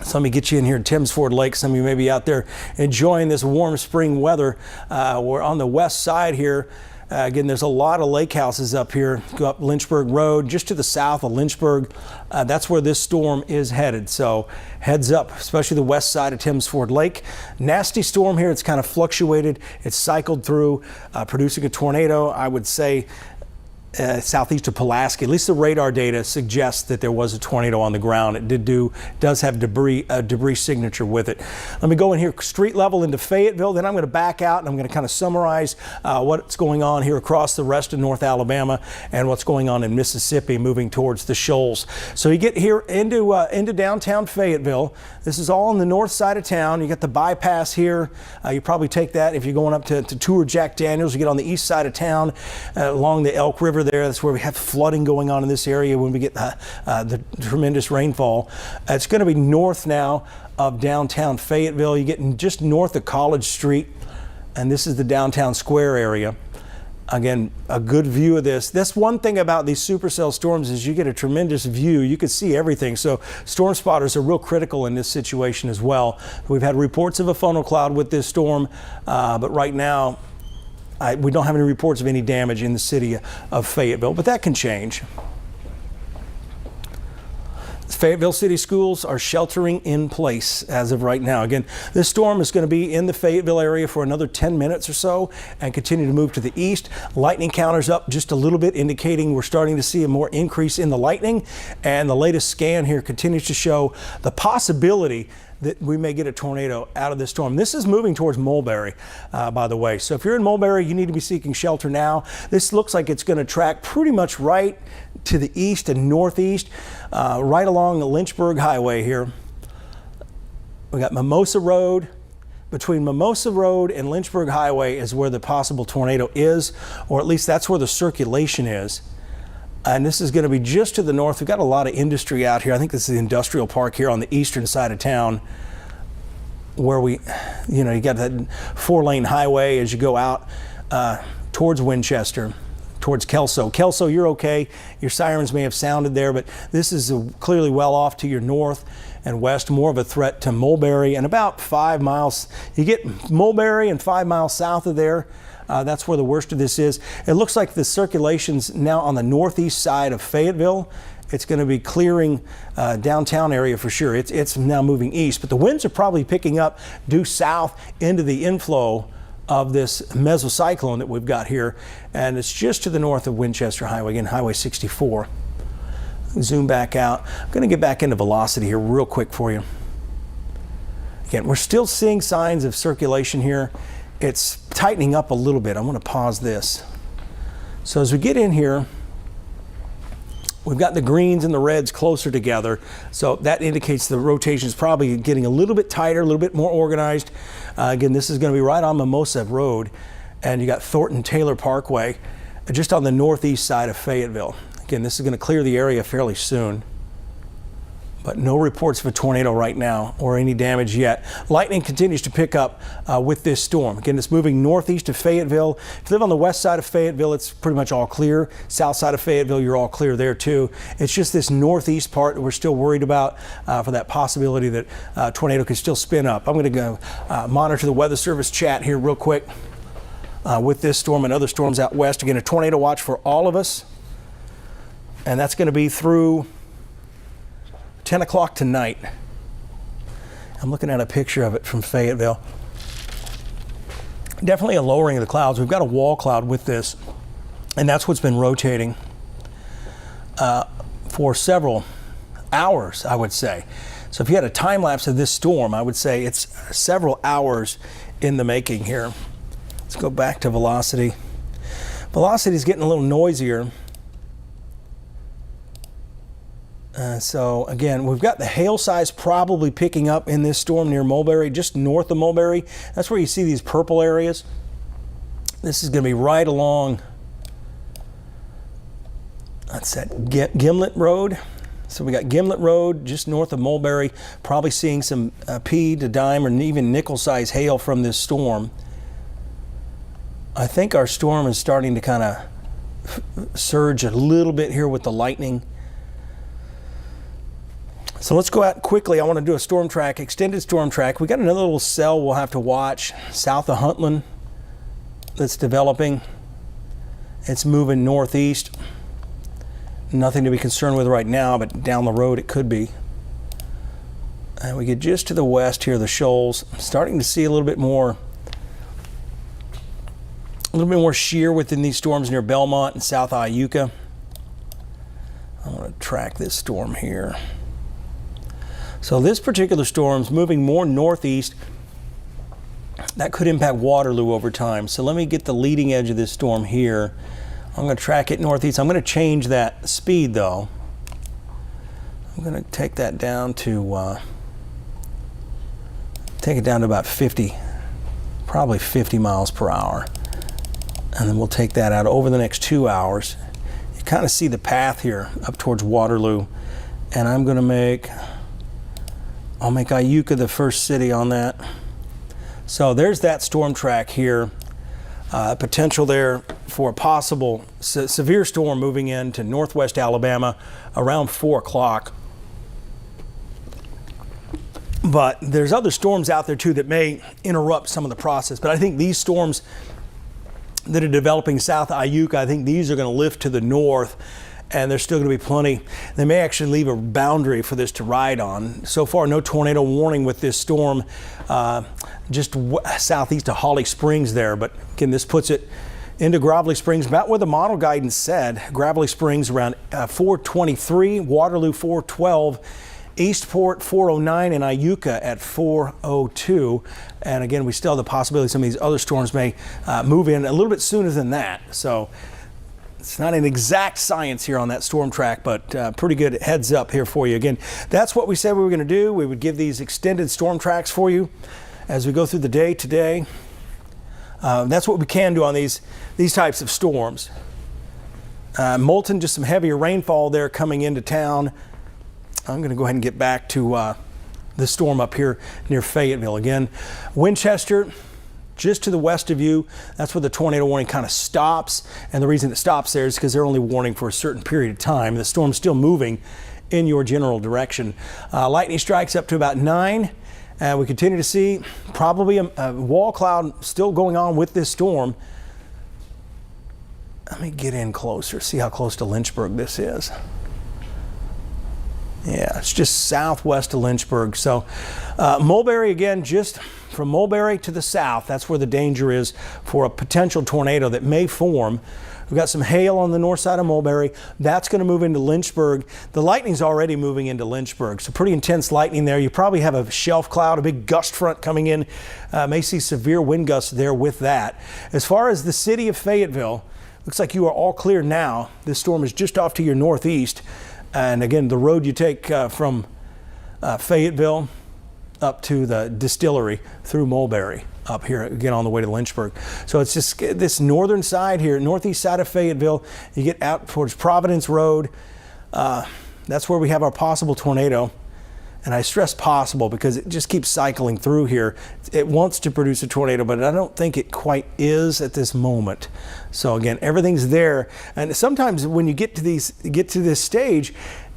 So let me get you in here at Thames Ford Lake. Some of you may be out there enjoying this warm spring weather. We're on the west side here. Again, there's a lot of lake houses up here. Go up Lynchburg Road, just to the south of Lynchburg. That's where this storm is headed. So heads up, especially the west side of Thames Ford Lake. Nasty storm here. It's kind of fluctuated. It's cycled through, producing a tornado. I would say southeast of Pulaski. At least the radar data suggests that there was a tornado on the ground. It does have debris signature with it. Let me go in here street level into Fayetteville, then I'm going to back out and I'm going to kind of summarize what's going on here across the rest of North Alabama and what's going on in Mississippi moving towards the shoals. So you get here into downtown Fayetteville. This is all on the north side of town. You got the bypass here. You probably take that if you're going up to tour Jack Daniels. You get on the east side of town along the Elk River there. That's where we have flooding going on in this area when we get the tremendous rainfall. It's going to be north now of downtown Fayetteville. You're getting just north of College Street, and this is the downtown square area. Again, a good view of this. That's one thing about these supercell storms is you get a tremendous view. You can see everything. So storm spotters are real critical in this situation as well. We've had reports of a funnel cloud with this storm, but right now we don't have any reports of any damage in the city of Fayetteville, but that can change. Fayetteville City Schools are sheltering in place as of right now. Again, this storm is going to be in the Fayetteville area for another 10 minutes or so and continue to move to the east. Lightning counters up just a little bit, indicating we're starting to see a more increase in the lightning. And the latest scan here continues to show the possibility that we may get a tornado out of this storm. This is moving towards Mulberry, by the way. So if you're in Mulberry, you need to be seeking shelter now. This looks like it's going to track pretty much right to the east and northeast, right along the Lynchburg Highway here. We got Mimosa Road, between Mimosa Road and Lynchburg Highway is where the possible tornado is, or at least that's where the circulation is. And this is going to be just to the north. We've got a lot of industry out here. I think this is the industrial park here on the eastern side of town, where you got that 4-lane highway as you go out towards Winchester, towards Kelso. Kelso, you're okay. Your sirens may have sounded there, but this is clearly well off to your north and west, more of a threat to Mulberry, and about 5 miles. You get Mulberry and 5 miles south of there. That's where the worst of this is. It looks like the circulation's now on the northeast side of Fayetteville. It's going to be clearing downtown area for sure. It's now moving east, but the winds are probably picking up due south into the inflow of this mesocyclone that we've got here, and it's just to the north of Winchester Highway, again, Highway 64. Zoom back out. I'm going to get back into velocity here real quick for you. Again, we're still seeing signs of circulation here. It's tightening up a little bit. I'm going to pause this. So as we get in here, we've got the greens and the reds closer together, so that indicates the rotation is probably getting a little bit tighter, a little bit more organized. Again, this is going to be right on Mimosa Road, and you got Thornton Taylor Parkway just on the northeast side of Fayetteville. Again, this is going to clear the area fairly soon, but no reports of a tornado right now or any damage yet. Lightning continues to pick up with this storm. Again, it's moving northeast of Fayetteville. If you live on the west side of Fayetteville, it's pretty much all clear. South side of Fayetteville, you're all clear there too. It's just this northeast part that we're still worried about for that possibility that tornado could still spin up. I'm going to go monitor the Weather Service chat here real quick with this storm and other storms out west. Again, a tornado watch for all of us, and that's going to be through 10 o'clock tonight. I'm looking at a picture of it from Fayetteville. Definitely a lowering of the clouds. We've got a wall cloud with this, and that's what's been rotating for several hours, I would say. So if you had a time lapse of this storm, I would say it's several hours in the making here. Let's go back to velocity. Velocity is getting a little noisier. So again, we've got the hail size probably picking up in this storm near Mulberry, just north of Mulberry. That's where you see these purple areas. This is going to be right along, that's that Gimlet Road. So we got Gimlet Road just north of Mulberry, probably seeing some P to dime or even nickel size hail from this storm. I think our storm is starting to kind of surge a little bit here with the lightning. So let's go out quickly. I want to do a storm track, extended storm track. We got another little cell we'll have to watch south of Huntland that's developing. It's moving northeast. Nothing to be concerned with right now, but down the road it could be. And we get just to the west here, the shoals. Starting to see a little bit more shear within these storms near Belmont and South Iuka. I want to track this storm here. So this particular storm's moving more northeast. That could impact Waterloo over time. So let me get the leading edge of this storm here. I'm going to track it northeast. I'm going to change that speed though. I'm going to take that down to about 50, probably 50 miles per hour. And then we'll take that out over the next 2 hours. You kind of see the path here up towards Waterloo. And I'm going to I'll make Iuka the first city on that. So there's that storm track here. Potential there for a possible severe storm moving into northwest Alabama around 4 o'clock. But there's other storms out there too that may interrupt some of the process. But I think these storms that are developing south Iuka, I think these are going to lift to the north, and there's still going to be plenty. They may actually leave a boundary for this to ride on. So far, no tornado warning with this storm just southeast of Holly Springs there. But again, this puts it into Gravelly Springs, about where the model guidance said. Gravelly Springs around 423, Waterloo 412, Eastport 409, and Iuka at 402. And again, we still have the possibility some of these other storms may move in a little bit sooner than that. So it's not an exact science here on that storm track, but pretty good heads up here for you. Again, that's what we said we were going to do. We would give these extended storm tracks for you. as we go through the day today. That's what we can do on these types of storms. Moulton, just some heavier rainfall there coming into town. I'm going to go ahead and get back to the storm up here near Fayetteville. Again, Winchester, just to the west of you, that's where the tornado warning kind of stops. And the reason it stops there is because they're only warning for a certain period of time. The storm's still moving in your general direction. Lightning strikes up to about 9. We continue to see probably a wall cloud still going on with this storm. Let me get in closer, see how close to Lynchburg this is. Yeah, it's just southwest of Lynchburg. So Mulberry, again, just from Mulberry to the south, that's where the danger is for a potential tornado that may form. We've got some hail on the north side of Mulberry. That's going to move into Lynchburg. The lightning's already moving into Lynchburg, so pretty intense lightning there. You probably have a shelf cloud, a big gust front coming in. May see severe wind gusts there with that. As far as the city of Fayetteville, looks like you are all clear now. This storm is just off to your northeast. And again, the road you take from Fayetteville up to the distillery through Mulberry up here again on the way to Lynchburg. So it's just this northern side here, northeast side of Fayetteville. You get out towards Providence Road. That's where we have our possible tornado. And I stress possible because it just keeps cycling through here. It wants to produce a tornado, but I don't think it quite is at this moment. So again, everything's there. And sometimes when you get to this stage,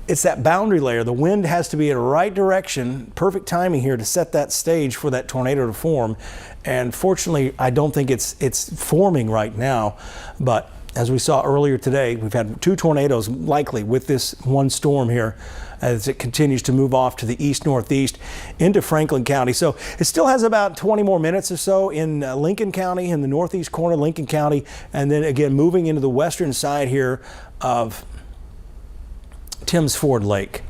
it's that boundary layer. The wind has to be in the right direction, perfect timing here to set that stage for that tornado to form. And fortunately, I don't think it's forming right now. But as we saw earlier today, we've had 2 tornadoes likely with this one storm here as it continues to move off to the east-northeast into Franklin County. So it still has about 20 more minutes or so in Lincoln County, in the northeast corner of Lincoln County, and then again moving into the western side here of Timms Ford Lake.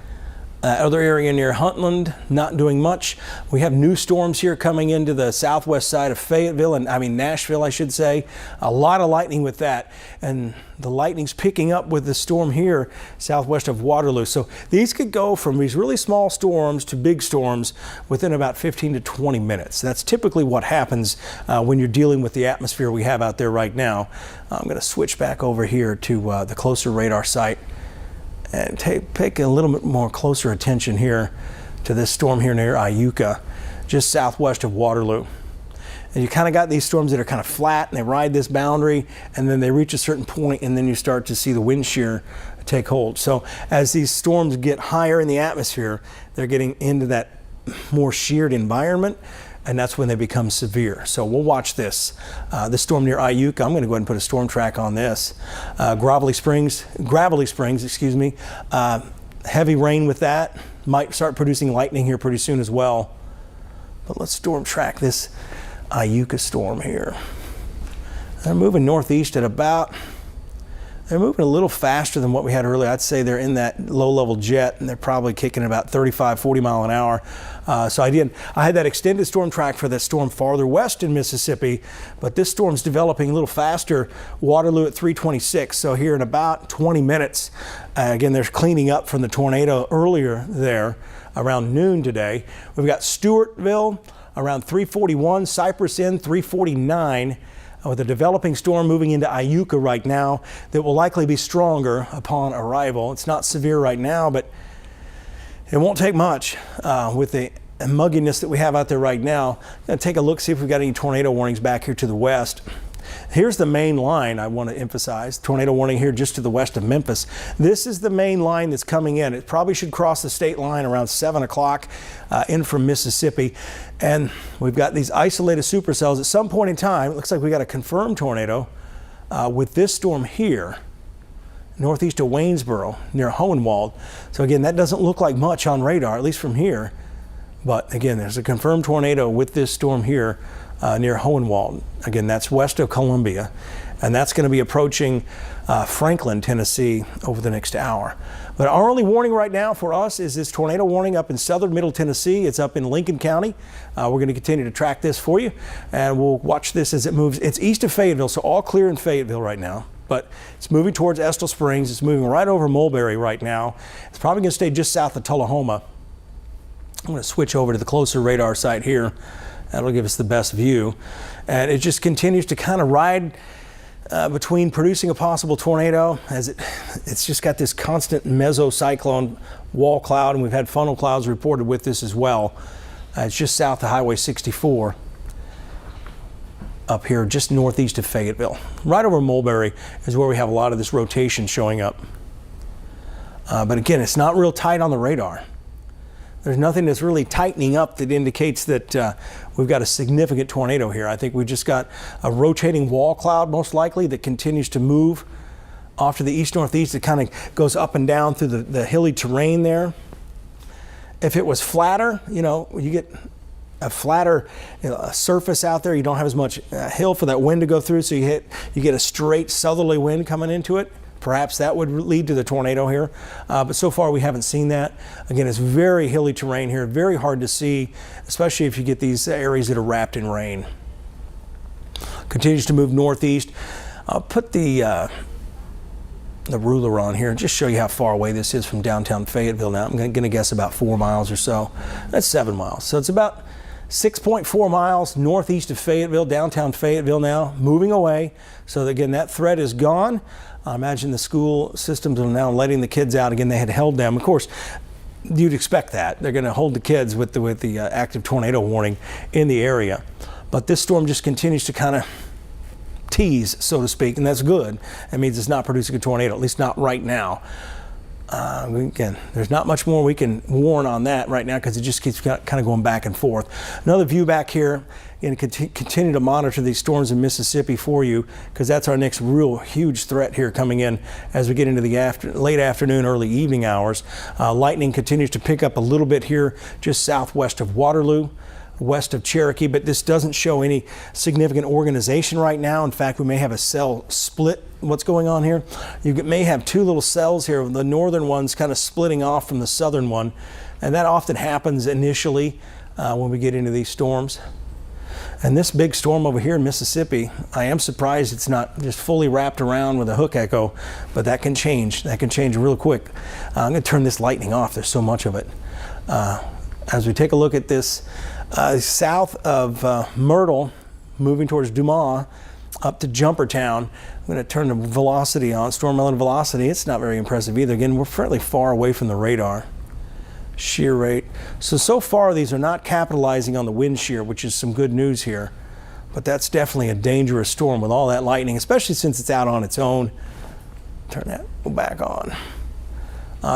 Other area near Huntland, not doing much. We have new storms here coming into the southwest side of Fayetteville, Nashville, I should say. A lot of lightning with that. And the lightning's picking up with the storm here southwest of Waterloo. So these could go from these really small storms to big storms within about 15 to 20 minutes. That's typically what happens when you're dealing with the atmosphere we have out there right now. I'm going to switch back over here to the closer radar site and take a little bit more closer attention here to this storm here near Iuka, just southwest of Waterloo. And you kind of got these storms that are kind of flat and they ride this boundary and then they reach a certain point and then you start to see the wind shear take hold. So as these storms get higher in the atmosphere, they're getting into that more sheared environment, and that's when they become severe. So we'll watch this. This storm near Iuka, I'm going to go ahead and put a storm track on this. Gravelly Springs, excuse me. Heavy rain with that. Might start producing lightning here pretty soon as well. But let's storm track this Iuka storm here. They're moving northeast at about, they're moving a little faster than what we had earlier. I'd say they're in that low-level jet, and they're probably kicking about 35, 40 mile an hour. So I had that extended storm track for that storm farther west in Mississippi, but this storm's developing a little faster. Waterloo at 326, so here in about 20 minutes. Again, they're cleaning up from the tornado earlier there around noon today. We've got Stewartville around 341, Cypress Inn 349. With a developing storm moving into Iuka right now that will likely be stronger upon arrival. It's not severe right now, but it won't take much with the mugginess that we have out there right now. I'm going to take a look, see if we've got any tornado warnings back here to the west. Here's the main line I want to emphasize. Tornado warning here just to the west of Memphis. This is the main line that's coming in. It probably should cross the state line around 7 o'clock in from Mississippi. And we've got these isolated supercells. At some point in time, it looks like we got a confirmed tornado with this storm here, northeast of Waynesboro, near Hohenwald. So again, that doesn't look like much on radar, at least from here. But again, there's a confirmed tornado with this storm here near Hohenwald. Again, that's west of Columbia. And that's going to be approaching Franklin, Tennessee over the next hour. But our only warning right now for us is this tornado warning up in southern middle Tennessee. It's up in Lincoln County. We're going to continue to track this for you, and we'll watch this as it moves. It's east of Fayetteville, so all clear in Fayetteville right now. But it's moving towards Estill Springs. It's moving right over Mulberry right now. It's probably going to stay just south of Tullahoma. I'm going to switch over to the closer radar site here That'll give us the best view. And it just continues to kind of ride between producing a possible tornado, as it's just got this constant mesocyclone wall cloud, and we've had funnel clouds reported with this as well. It's just south of Highway 64 up here, just northeast of Fayetteville. Right over Mulberry is where we have a lot of this rotation showing up. But again, it's not real tight on the radar. There's nothing that's really tightening up that indicates that we've got a significant tornado here. I think we just got a rotating wall cloud, most likely, that continues to move off to the east-northeast. It kind of goes up and down through the hilly terrain there. If it was flatter, you know, you get a flatter surface out there. You don't have as much hill for that wind to go through, so you get a straight southerly wind coming into it. Perhaps that would lead to the tornado here, but so far we haven't seen that. Again, it's very hilly terrain here, very hard to see, especially if you get these areas that are wrapped in rain. Continues to move northeast. I'll put the ruler on here and just show you how far away this is from downtown Fayetteville now. I'm going to guess about 4 miles or so. That's 7 miles. So it's about 6.4 miles northeast of Fayetteville, downtown Fayetteville now, moving away. So again, that threat is gone. I imagine the school systems are now letting the kids out again. They had held them. Of course, you'd expect that. They're going to hold the kids with the active tornado warning in the area. But this storm just continues to kind of tease, so to speak, and that's good. That means it's not producing a tornado, at least not right now. Again, there's not much more we can warn on that right now because it just keeps kind of going back and forth. Another view back here, and continue to monitor these storms in Mississippi for you, because that's our next real huge threat here coming in as we get into the late afternoon, early evening hours. Lightning continues to pick up a little bit here just southwest of Waterloo, west of Cherokee, but this doesn't show any significant organization right now. In fact, we may have a cell split. What's going on here? You may have two little cells here, the northern one's kind of splitting off from the southern one, and that often happens initially when we get into these storms. And this big storm over here in Mississippi, I am surprised it's not just fully wrapped around with a hook echo, but that can change. That can change real quick. I'm going to turn this lightning off. There's so much of it. As we take a look at this, south of Myrtle, moving towards Dumas, up to Jumpertown. I'm going to turn the velocity on, storm element velocity. It's not very impressive either. Again, we're fairly far away from the radar. Shear rate. So far these are not capitalizing on the wind shear, which is some good news here. But that's definitely a dangerous storm with all that lightning, especially since it's out on its own. Turn that back on.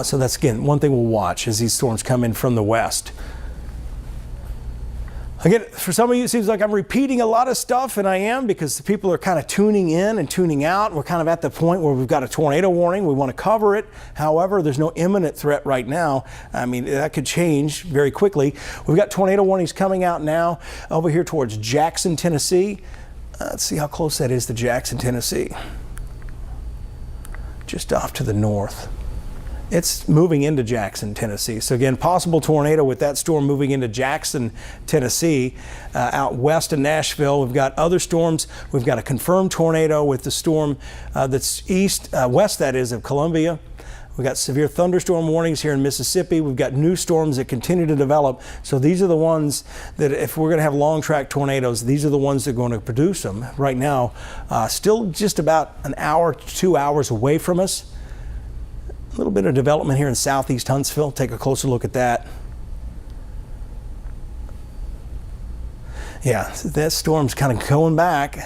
So that's, again, one thing we'll watch as these storms come in from the west. Again, for some of you, it seems like I'm repeating a lot of stuff, and I am, because people are kind of tuning in and tuning out. We're kind of at the point where we've got a tornado warning. We want to cover it. However, there's no imminent threat right now. I mean, that could change very quickly. We've got tornado warnings coming out now over here towards Jackson, Tennessee. Let's see how close that is to Jackson, Tennessee. Just off to the north. It's moving into Jackson, Tennessee. So again, possible tornado with that storm moving into Jackson, Tennessee. Out west of Nashville, we've got other storms. We've got a confirmed tornado with the storm that's west, that is, of Columbia. We've got severe thunderstorm warnings here in Mississippi. We've got new storms that continue to develop. So these are the ones that, if we're going to have long track tornadoes, these are the ones that are going to produce them. Right now, still just about an hour to 2 hours away from us. A little bit of development here in southeast Huntsville. Take a closer look at that. Yeah, that storm's kind of going back.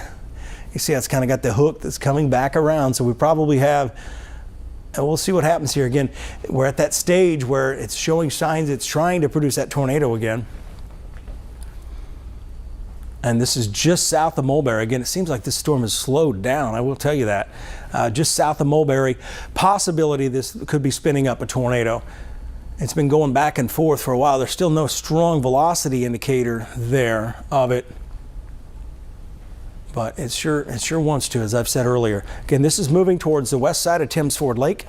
You see, it's kind of got the hook that's coming back around. So we probably have, and we'll see what happens here. Again, we're at that stage where it's showing signs it's trying to produce that tornado again. And this is just south of Mulberry. Again, it seems like this storm has slowed down. I will tell you that. Just south of Mulberry, possibility this could be spinning up a tornado. It's been going back and forth for a while. There's still no strong velocity indicator there of it, but it sure wants to, as I've said earlier. Again, this is moving towards the west side of Thames Ford Lake.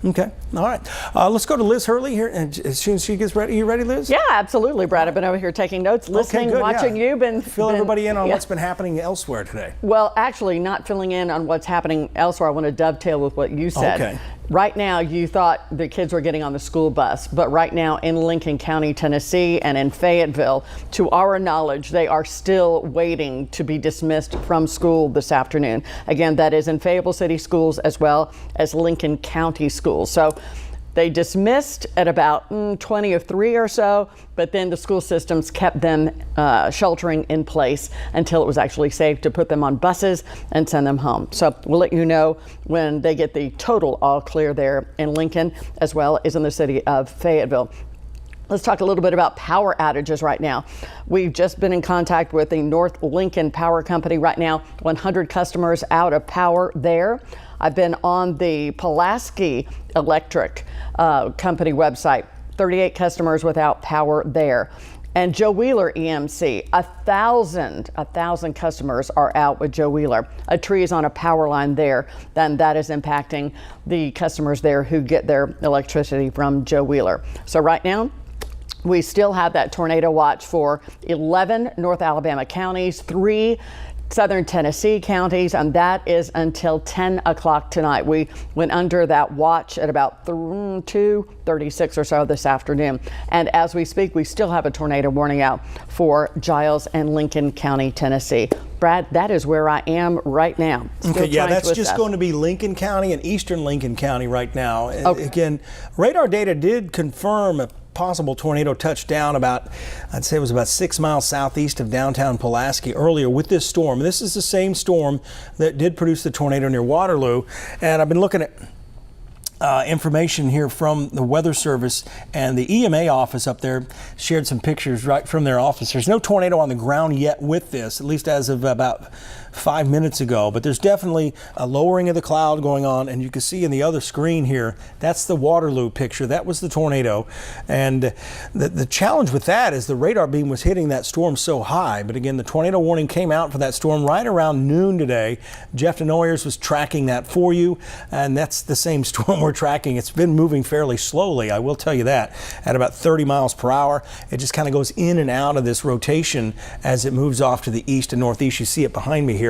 Okay. All right. Let's go to Liz Hurley here. And as soon as she gets ready, you ready, Liz? Yeah, absolutely, Brad. I've been over here taking notes, listening, okay, good, watching you. Fill everybody in on what's been happening elsewhere today. Well, actually, not filling in on what's happening elsewhere. I want to dovetail with what you said. Okay. Right now, you thought the kids were getting on the school bus, but right now in Lincoln County, Tennessee, and in Fayetteville, to our knowledge, they are still waiting to be dismissed from school this afternoon. Again, that is in Fayetteville City Schools as well as Lincoln County Schools. So they dismissed at about 20 of 3 or so, but then the school systems kept them sheltering in place until it was actually safe to put them on buses and send them home. So we'll let you know when they get the total all clear there in Lincoln, as well as in the city of Fayetteville. Let's talk a little bit about power outages right now. We've just been in contact with the North Lincoln Power Company right now. 100 customers out of power there. I've been on the Pulaski Electric Company website. 38 customers without power there. And Joe Wheeler EMC, 1,000 customers are out with Joe Wheeler. A tree is on a power line there, then that is impacting the customers there who get their electricity from Joe Wheeler. So right now, we still have that tornado watch for 11 North Alabama counties, 3 Southern Tennessee counties, and that is until 10 o'clock tonight. We went under that watch at about 2:36 or so this afternoon. And as we speak, we still have a tornado warning out for Giles and Lincoln County, Tennessee. Brad, that is where I am right now. Okay, yeah, that's just going to be Lincoln County and eastern Lincoln County right now. Okay. Again, radar data did confirm a possible tornado touchdown about, I'd say it was about 6 miles southeast of downtown Pulaski earlier with this storm. This is the same storm that did produce the tornado near Waterloo. And I've been looking at information here from the Weather Service, and the EMA office up there shared some pictures right from their office. There's no tornado on the ground yet with this, at least as of about 5 minutes ago, but there's definitely a lowering of the cloud going on, and you can see in the other screen here, that's the Waterloo picture. That was the tornado, and the challenge with that is the radar beam was hitting that storm so high, but again, the tornado warning came out for that storm right around noon today. Jeff Denoyers was tracking that for you, and that's the same storm we're tracking. It's been moving fairly slowly, I will tell you that, at about 30 miles per hour. It just kind of goes in and out of this rotation as it moves off to the east and northeast. You see it behind me here.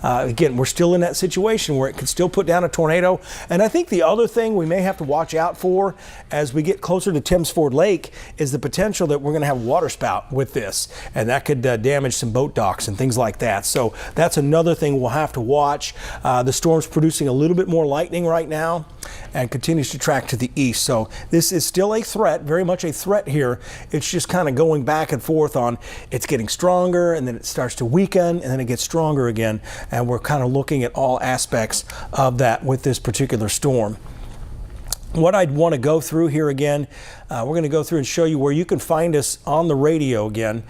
Again, we're still in that situation where it could still put down a tornado. And I think the other thing we may have to watch out for as we get closer to Thames Ford Lake is the potential that we're going to have water spout with this, and that could damage some boat docks and things like that. So that's another thing we'll have to watch. The storm's producing a little bit more lightning right now and continues to track to the east. So this is still a threat, very much a threat here. It's just kind of going back and forth on, it's getting stronger and then it starts to weaken and then it gets stronger again. And we're kind of looking at all aspects of that with this particular storm. What I'd want to go through here again, we're going to go through and show you where you can find us on the radio again.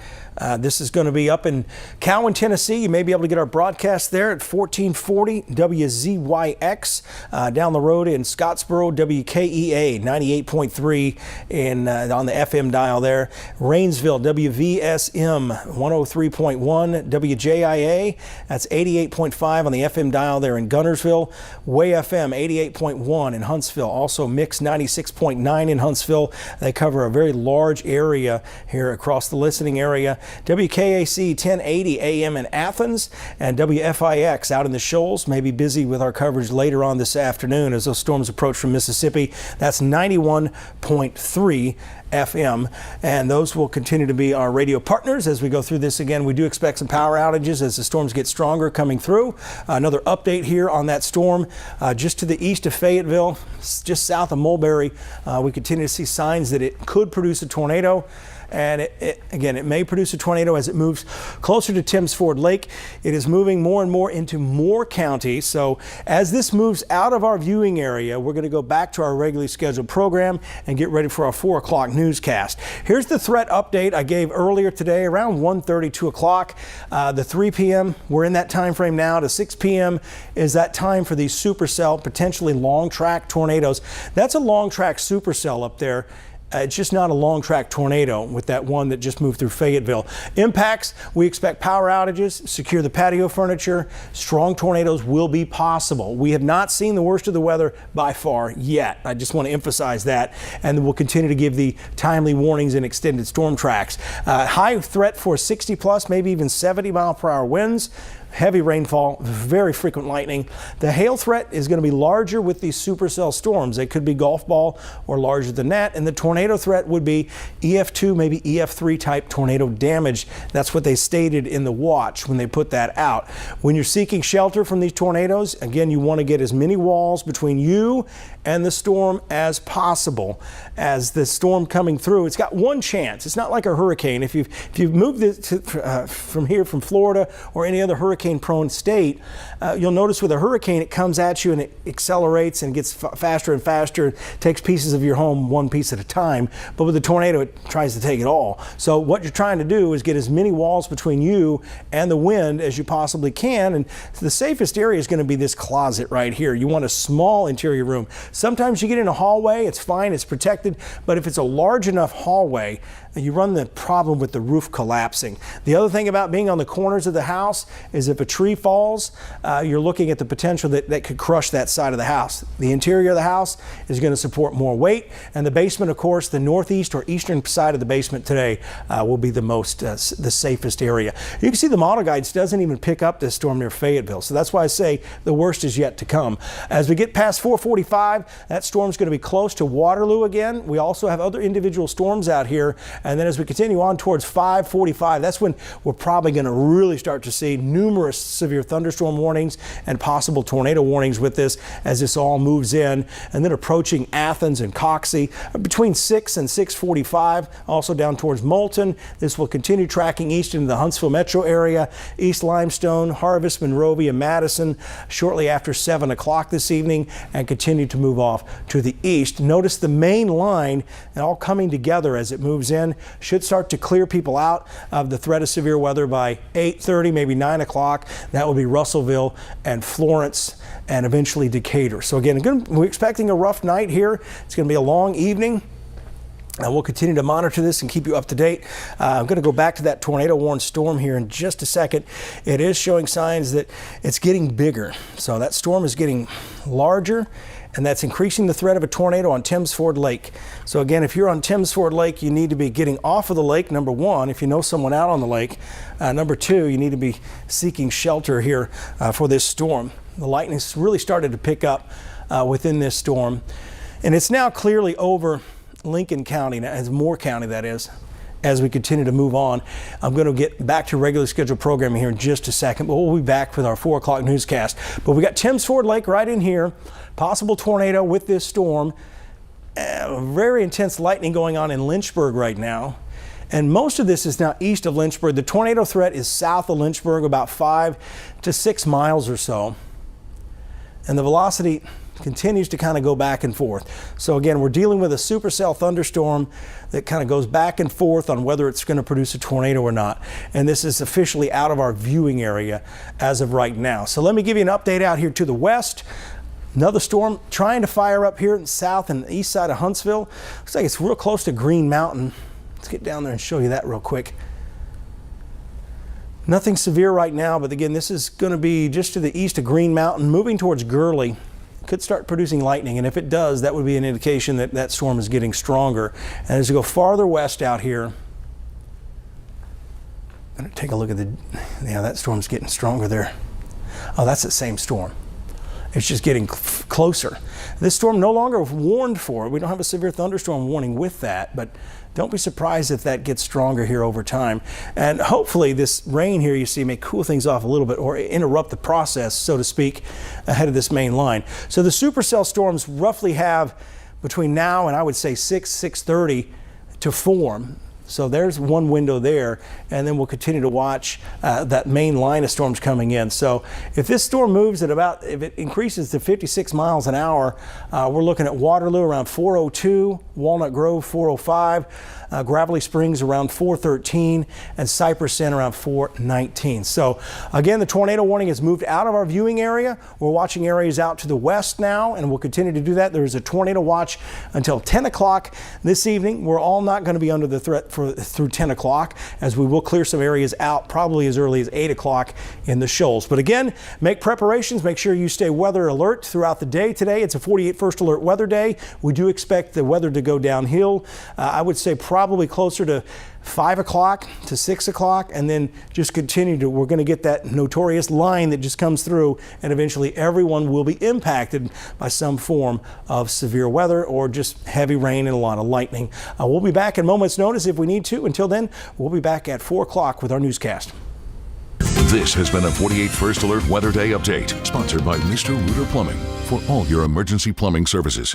This is going to be up in Cowan, Tennessee. You may be able to get our broadcast there at 1440 WZYX. Down the road in Scottsboro, WKEA 98.3 on the FM dial there. Rainsville, WVSM 103.1 WJIA. That's 88.5 on the FM dial there in Gunnersville. WAFM 88.1 in Huntsville. Also Mix 96.9 in Huntsville. They cover a very large area here across the listening area. WKAC 1080 AM in Athens, and WFIX out in the Shoals. May be busy with our coverage later on this afternoon as those storms approach from Mississippi. That's 91.3 FM, and those will continue to be our radio partners as we go through this. Again, we do expect some power outages as the storms get stronger coming through. Another update here on that storm just to the east of Fayetteville, just south of Mulberry. We continue to see signs that it could produce a tornado. And again, it may produce a tornado as it moves closer to Thames Ford Lake. It is moving more and more into more counties. So as this moves out of our viewing area, we're going to go back to our regularly scheduled program and get ready for our 4 o'clock newscast. Here's the threat update I gave earlier today around 1:30, 2 o'clock. The 3 p.m., we're in that time frame now, to 6 p.m. is that time for these supercell, potentially long track tornadoes. That's a long track supercell up there. It's just not a long track tornado with that one that just moved through Fayetteville. Impacts, we expect power outages, secure the patio furniture. Strong tornadoes will be possible. We have not seen the worst of the weather by far yet. I just want to emphasize that. And we'll continue to give the timely warnings and extended storm tracks. High threat for 60 plus, maybe even 70 mile per hour winds. heavy rainfall, very frequent lightning. The hail threat is going to be larger with these supercell storms. They could be golf ball or larger than that. And the tornado threat would be EF2, maybe EF3 type tornado damage. That's what they stated in the watch when they put that out. When you're seeking shelter from these tornadoes, again, you want to get as many walls between you and the storm as possible. As the storm coming through, it's got one chance. It's not like a hurricane. If you've moved it from here, from Florida or any other hurricane-prone state, you'll notice with a hurricane, it comes at you and it accelerates and gets faster and faster, takes pieces of your home one piece at a time. But with a tornado, it tries to take it all. So what you're trying to do is get as many walls between you and the wind as you possibly can. And the safest area is going to be this closet right here. You want a small interior room. Sometimes you get in a hallway, it's fine, it's protected, but if it's a large enough hallway, you run the problem with the roof collapsing. The other thing about being on the corners of the house is if a tree falls, you're looking at the potential that could crush that side of the house. The interior of the house is going to support more weight, and the basement, of course, the northeast or eastern side of the basement today will be the the safest area. You can see the model guides doesn't even pick up this storm near Fayetteville, so that's why I say the worst is yet to come. As we get past 445, that storm's going to be close to Waterloo again. We also have other individual storms out here. And then as we continue on towards 545, that's when we're probably going to really start to see numerous severe thunderstorm warnings and possible tornado warnings with this as this all moves in. And then approaching Athens and Coxsey between 6 and 645, also down towards Moulton. This will continue tracking east into the Huntsville metro area, East Limestone, Harvest, Monrovia, Madison, shortly after 7 o'clock this evening, and continue to move off to the east. Notice the main line and all coming together as it moves in. Should start to clear people out of the threat of severe weather by 8:30, maybe 9 o'clock. That will be Russellville and Florence and eventually Decatur. So again, we're expecting a rough night here. It's going to be a long evening. And we'll continue to monitor this and keep you up to date. I'm going to go back to that tornado warned storm here in just a second. It is showing signs that it's getting bigger. So that storm is getting larger, and that's increasing the threat of a tornado on Thames Ford Lake. So again, if you're on Thames Ford Lake, you need to be getting off of the lake, number one, if you know someone out on the lake. Number two, you need to be seeking shelter here for this storm. The lightning's really started to pick up within this storm, and it's now clearly over Lincoln County, as Moore County that is, as we continue to move on. I'm going to get back to regularly scheduled programming here in just a second, but we'll be back with our 4 o'clock newscast. But we got Thames Ford Lake right in here, possible tornado with this storm, very intense lightning going on in Lynchburg right now. And most of this is now east of Lynchburg. The tornado threat is south of Lynchburg, about 5 to 6 miles or so. And the velocity continues to kind of go back and forth. So again, we're dealing with a supercell thunderstorm that kind of goes back and forth on whether it's going to produce a tornado or not. And this is officially out of our viewing area as of right now. So let me give you an update out here to the west. Another storm trying to fire up here in the south and east side of Huntsville. Looks like it's real close to Green Mountain. Let's get down there and show you that real quick. Nothing severe right now, but again, this is going to be just to the east of Green Mountain, moving towards Gurley. Could start producing lightning, and if it does, that would be an indication that that storm is getting stronger. And as we go farther west out here, I'm going to take a look at that storm's getting stronger there. Oh, that's the same storm. It's just getting closer. This storm no longer warned for. We don't have a severe thunderstorm warning with that, but don't be surprised if that gets stronger here over time. And hopefully this rain here you see may cool things off a little bit or interrupt the process, so to speak, ahead of this main line. So the supercell storms roughly have between now and I would say 6:30 to form. So there's one window there, and then we'll continue to watch that main line of storms coming in. So if this storm moves at if it increases to 56 miles an hour, we're looking at Waterloo around 402, Walnut Grove 405, Gravelly Springs around 413, and Cypress Center around 419. So again, the tornado warning has moved out of our viewing area. We're watching areas out to the west now, and we'll continue to do that. There is a tornado watch until 10 o'clock this evening. We're all not going to be under the threat through 10 o'clock, as we will clear some areas out probably as early as 8 o'clock in the shoals. But again, make preparations. Make sure you stay weather alert throughout the day today. It's a 48 first alert weather day. We do expect the weather to go downhill. I would say probably closer to 5 o'clock to 6 o'clock, and then just continue to, we're going to get that notorious line that just comes through, and eventually everyone will be impacted by some form of severe weather or just heavy rain and a lot of lightning. We'll be back in moments notice if we need to. Until then, we'll be back at 4 o'clock with our newscast. This has been a 48 First Alert Weather Day update, sponsored by Mr. Rooter Plumbing for all your emergency plumbing services.